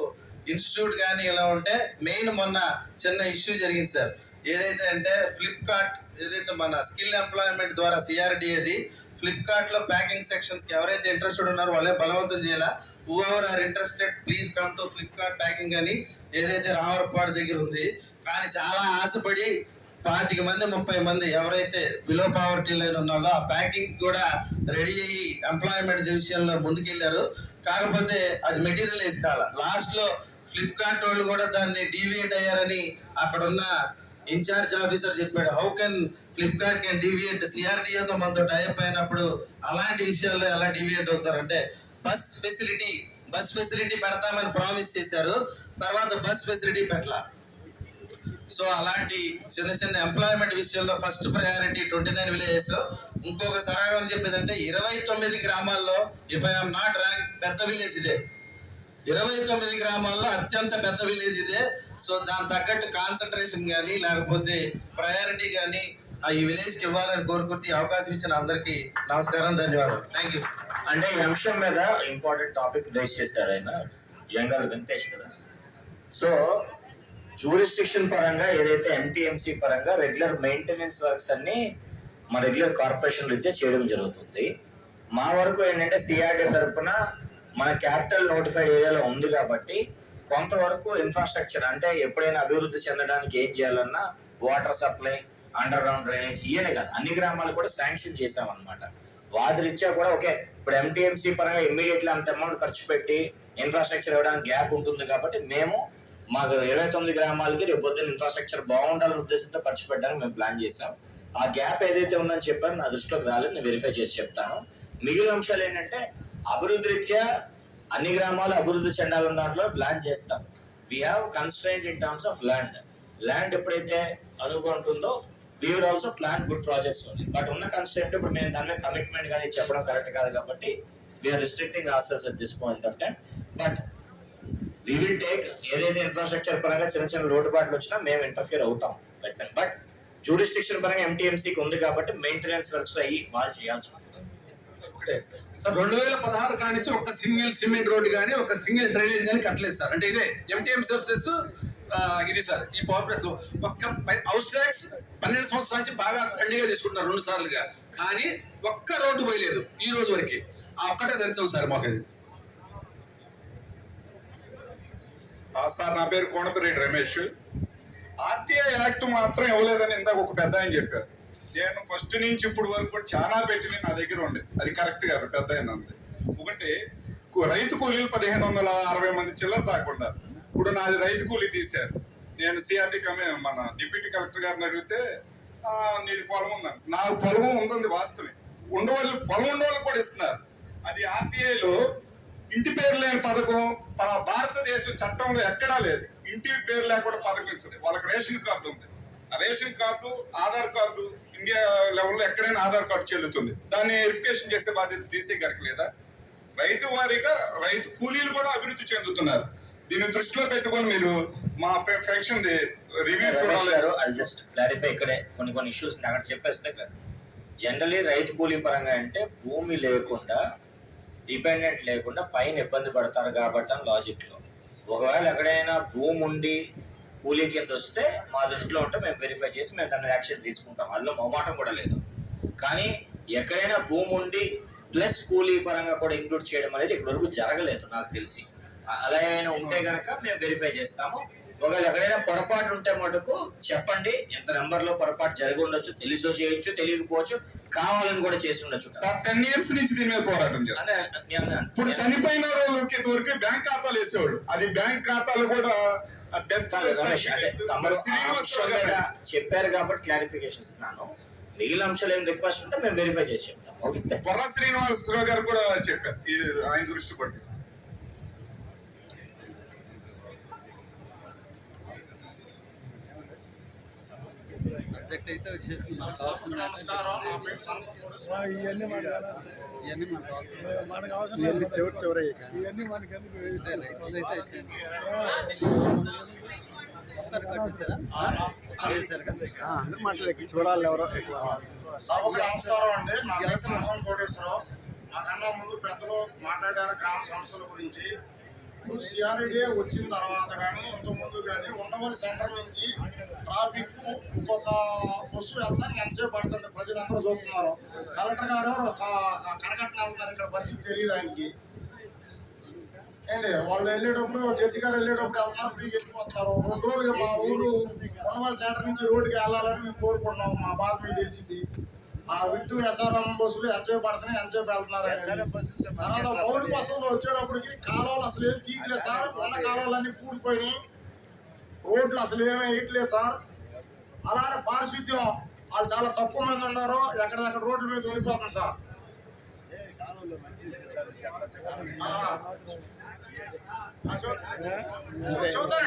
ఇన్స్టిట్యూట్ కానీ ఇలా ఉంటే మెయిన్ మొన్న చిన్న ఇష్యూ జరిగింది సార్. ఏదైతే అంటే ఫ్లిప్కార్ట్ ఏదైతే మన స్కిల్ ఎంప్లాయ్మెంట్ ద్వారా CRDAది ఫ్లిప్కార్ట్లో ప్యాకింగ్ సెక్షన్స్కి ఎవరైతే ఇంట్రెస్టెడ్ ఉన్నారో వాళ్ళే బలవంతం చేయాల. Whoever are interested please come to Flipkart packing అని ఏదైతే రామరపాడు దగ్గర ఉంది. కానీ చాలా ఆశపడి 25 మంది 30 మంది ఎవరైతే బిలో పావర్టీ లైన్ ఉన్నారో ఆ ప్యాకింగ్ కూడా రెడీ అయ్యి ఎంప్లాయ్మెంట్ విషయంలో ముందుకెళ్ళారు. కాకపోతే అది మెటీరియలైజ్ కాల. లాస్ట్లో ఫ్లిప్కార్ట్ వాళ్ళు కూడా దాన్ని డీవియేట్ అయ్యారని అక్కడున్న ఇన్ఛార్జ్ ఆఫీసర్ చెప్పాడు. How can Flipkart can deviate? సిఆర్డిఏతో మనతో టైప్ అయినప్పుడు అలాంటి విషయాల్లో ఎలా డీవియేట్ అవుతారంటే బస్ ఫెసిలిటీ పెడతామని ప్రామిస్ చేశారు, తర్వాత బస్ ఫెసిలిటీ పెట్టలా. సో అలాంటి చిన్న చిన్న ఎంప్లాయ్మెంట్ విషయంలో ఫస్ట్ ప్రయారిటీ 29 విలేజెస్. ఇంకొక సరళం చెప్పేదంటే 29 గ్రామాల్లో, ఇఫ్ ఐఎమ్ నాట్ ర్యాంక్, పెద్ద విలేజ్ ఇదే. 29 గ్రామాల్లో అత్యంత పెద్ద విలేజ్ ఇదే. సో దాని తగ్గట్టు కాన్సన్ట్రేషన్ కానీ లేకపోతే ప్రయారిటీ కానీ ఈ విలేజ్కి ఇవ్వాలని కోరుకుంటూ అవకాశం ఇచ్చిన అందరికీ నమస్కారం, ధన్యవాదాలు. Thank you. అంటే ఈ అంశం మీద ఇంపార్టెంట్ టాపిక్ రైజ్ చేశారు ఆయన, జంగాల వెంకటేష్ కదా. సో జ్యూరిస్డిక్షన్ పరంగా ఏదైతే MTMC పరంగా రెగ్యులర్ మెయింటెనెన్స్ వర్క్స్ అన్ని మా రెగ్యులర్ కార్పొరేషన్ రీత్యా చేయడం జరుగుతుంది. మా వరకు ఏంటంటే సిఆర్డీ తరఫున మన క్యాపిటల్ నోటిఫైడ్ ఏరియాలో ఉంది కాబట్టి కొంతవరకు ఇన్ఫ్రాస్ట్రక్చర్ అంటే ఎప్పుడైనా అభివృద్ధి చెందడానికి ఏం చేయాలన్నా water supply, under ground drainage ఇవన్నీ కాదు, అన్ని గ్రామాలు కూడా శాంక్షన్ చేసామన్నమాట. వాటి రీత్యా కూడా ఓకే, ఇప్పుడు MTMC పరంగా ఇమ్మీడియట్లీ అంత అమౌంట్ ఖర్చు పెట్టి ఇన్ఫ్రాస్ట్రక్చర్ ఇవ్వడానికి గ్యాప్ ఉంటుంది కాబట్టి మేము మాకు 29 గ్రామాలకి రేపు పొద్దున్న ఇన్ఫ్రాస్ట్రక్చర్ బాగుండాలనే ఉద్దేశంతో ఖర్చు పెట్టడానికి మేము ప్లాన్ చేసాం. ఆ గ్యాప్ ఏదైతే ఉందని చెప్పాను నా దృష్టిలోకి రాలేదు, నేను వెరిఫై చేసి చెప్తాను. మిగిలిన అంశాలు ఏంటంటే అభివృద్ధి రీత్యా అన్ని గ్రామాలు అభివృద్ధి చెందాలన్న దాంట్లో ప్లాన్ చేస్తాం. We have constraint in terms of land ఎప్పుడైతే అనుకుంటుందో we will also plan good projects only. But ఉన్న కన్స్ట్రైంట్ ఇప్పుడు మేము దాని మీద కమిట్మెంట్ కానీ చెప్పడం కరెక్ట్ కాదు కాబట్టి we are restricting ourselves at this point of time. But we will take ఏదైతే ఇన్ఫ్రాస్ట్రక్చర్ పరంగా చిన్న చిన్న లోటుపాట్లు వచ్చినా మేము ఇంటర్ఫియర్ అవుతాం ఖచ్చితంగా. బట్ జ్యూరిస్డిక్షన్ పరంగా MTMCకి ఉంది కాబట్టి మెయింటెనెన్స్ వర్క్స్ అయ్యి వాళ్ళు చేయాల్సి ఉంటుంది. ఒకటే సార్, 2016 కానించి ఒక సింగిల్ సిమెంట్ రోడ్ కానీ ఒక సింగిల్ డ్రైనేజ్ కానీ కట్టలేదు సార్. అంటే ఇదే MTMC వర్సెస్ ఇది సార్. ఈ పాపులేషన్ ఒక్క హౌస్ ట్యాక్స్ 12 సంవత్సరాల నుంచి బాగా దండిగా తీసుకుంటున్నారు 2 సార్లుగా, కానీ ఒక్క రోడ్డు పోయలేదు ఈ రోజు వరకు. ఆ ఒక్కటే దరిద్రం సార్ మాకు. సార్, నా పేరు కోనపిరెడ్డి రమేష్. RTI యాక్ట్ మాత్రం ఇవ్వలేదని ఇందాక ఒక పెద్ద ఆయన చెప్పారు. నేను ఫస్ట్ నుంచి ఇప్పుడు వరకు కూడా చాలా పెట్టి నా దగ్గర ఉండే, అది కరెక్ట్ కాదు పెద్ద ఆయన అంది. ఒకటి రైతు కూలీలు 1560 మంది చిల్లర దాకుండా ఇప్పుడు నాది రైతు కూలీ తీశారు. నేను CRD మన డిప్యూటీ కలెక్టర్ గారిని అడిగితే నీది పొలం ఉందని. నాకు పొలం ఉందండి వాస్తవే, ఉండవాళ్ళు పొలం ఉండవాళ్ళు కూడా ఇస్తున్నారు. అది RTIలో ఇంటి పేరు లేని పథకం భారతదేశ చట్టంలో ఎక్కడా లేదు. ఇంటి పేరు లేకుండా పథకం ఇస్తుంది. వాళ్ళకి రేషన్ కార్డు ఉంది. ఆ ration card, Aadhaar card India లెవెల్లో ఎక్కడైనా ఆధార్ కార్డు చెల్లుతుంది. దాన్ని వెరిఫికేషన్ చేసే బాధ్యత DC గారికి లేదా? రైతు వారీగా రైతు కూలీలు కూడా అభివృద్ధి చెందుతున్నారు. దీన్ని దృష్టిలో పెట్టుకొని మీరు మా పెన్షన్ రివ్యూ చూడాలి. జస్ట్ క్లారిఫై ఇక్కడే కొన్ని ఇష్యూస్ అక్కడ చెప్పేస్తే జనరలీ రైతు కూలీ పరంగా అంటే భూమి లేకుండా డిపెండెంట్ లేకుండా పైన ఇబ్బంది పడతారు కాబట్టి అని లాజిక్ లో. ఒకవేళ ఎక్కడైనా భూమి ఉండి కూలీ కింద వస్తే మా దృష్టిలో ఉంటే మేము వెరిఫై చేసి మేము దాన్ని యాక్షన్ తీసుకుంటాం, అందులో మొమాటం కూడా లేదు. కానీ ఎక్కడైనా భూమి ఉండి ప్లస్ కూలీ పరంగా కూడా ఇంక్లూడ్ చేయడం అనేది ఇప్పటివరకు జరగలేదు నాకు తెలిసి. అలా ఏమైనా ఉంటే కనుక మేము వెరిఫై చేస్తాము. ఒకవేళ ఎక్కడైనా పొరపాటు ఉంటే మటుకు చెప్పండి. ఎంత నెంబర్ లో పొరపాటు జరిగి ఉండొచ్చు, తెలుసో చేయొచ్చు, తెలియకపోవచ్చు, కావాలని కూడా చేసి ఉండొచ్చు. 10 years నుంచి దీని మీద పోరాటం చేస్తాం. ఇప్పుడు చనిపోయిన వాళ్ళకి వరకు బ్యాంక్ ఖాతాలు వేసేవాడు. అది బ్యాంక్ ఖాతాలు కూడా చెప్పారు కాబట్టి క్లారిఫికేషన్ ఇస్తున్నాను. మిగిలిన అంశాలు ఏం రిక్వెస్ట్ ఉంటే మేము వెరిఫై చేసి చెప్తాం. ఓకే, బొర్రా శ్రీనివాసరావు గారు కూడా చెప్పారు, ఆయన దృష్టి కూడా తీసుకు. సబ్జెక్ట్ అయితే వచ్చేసింది. చూడాలి ఎవరో. సభకు నమస్కారం అండి. నా పేరు సంగం కోటేశ్వరరావు. నాకన్నా ముందు పెద్దలు మాట్లాడారు గ్రామ సమస్యల గురించి. ఇప్పుడు CRD వచ్చిన తర్వాత కానీ ఇంతకుముందు కానీ ఉండవల్లి సెంటర్ నుంచి ట్రాఫిక్ ఇంకొక బస్సు వెళ్తానికి ఎంతసేపు పడుతుంది ప్రజలందరూ చూస్తున్నారు. కలెక్టర్ గారు కరకట్టన వెళ్తున్నారు, ఇక్కడ పరిస్థితి తెలియదు ఆయనకి ఏంటి. వాళ్ళు వెళ్ళేటప్పుడు జడ్జి గారు వెళ్ళేటప్పుడు వెళ్తున్నారు, ఫ్రీగా వెళ్ళిపోతున్నారు. 2 రోజులుగా మా ఊరు ఉండవల్లి సెంటర్ నుంచి రోడ్డుకి వెళ్ళాలని మేము కోరుకుంటున్నాము. మా బాధ మీకు తెలిసింది. ఆ విట్టు ఎస్ఆర్ఎం బస్సులు ఎంతసేపు పడుతున్నాయి ఎంతసేపు వెళ్తున్నారు అనేది. తర్వాత మౌలిక వసతులు వచ్చేటప్పటికి కాలువలు అసలు ఏం తీయట్లేదు సార్. ఉన్న కాలువలన్నీ కూడిపోయినాయి, రోడ్లు అసలు ఏమీ వేయట్లేదు సార్. అలానే పారిశుద్ధ్యం వాళ్ళు చాలా తక్కువ మంది ఉన్నారు, ఎక్కడెక్కడ రోడ్ల మీద ఉండిపోతుంది సార్. చూద్దాం.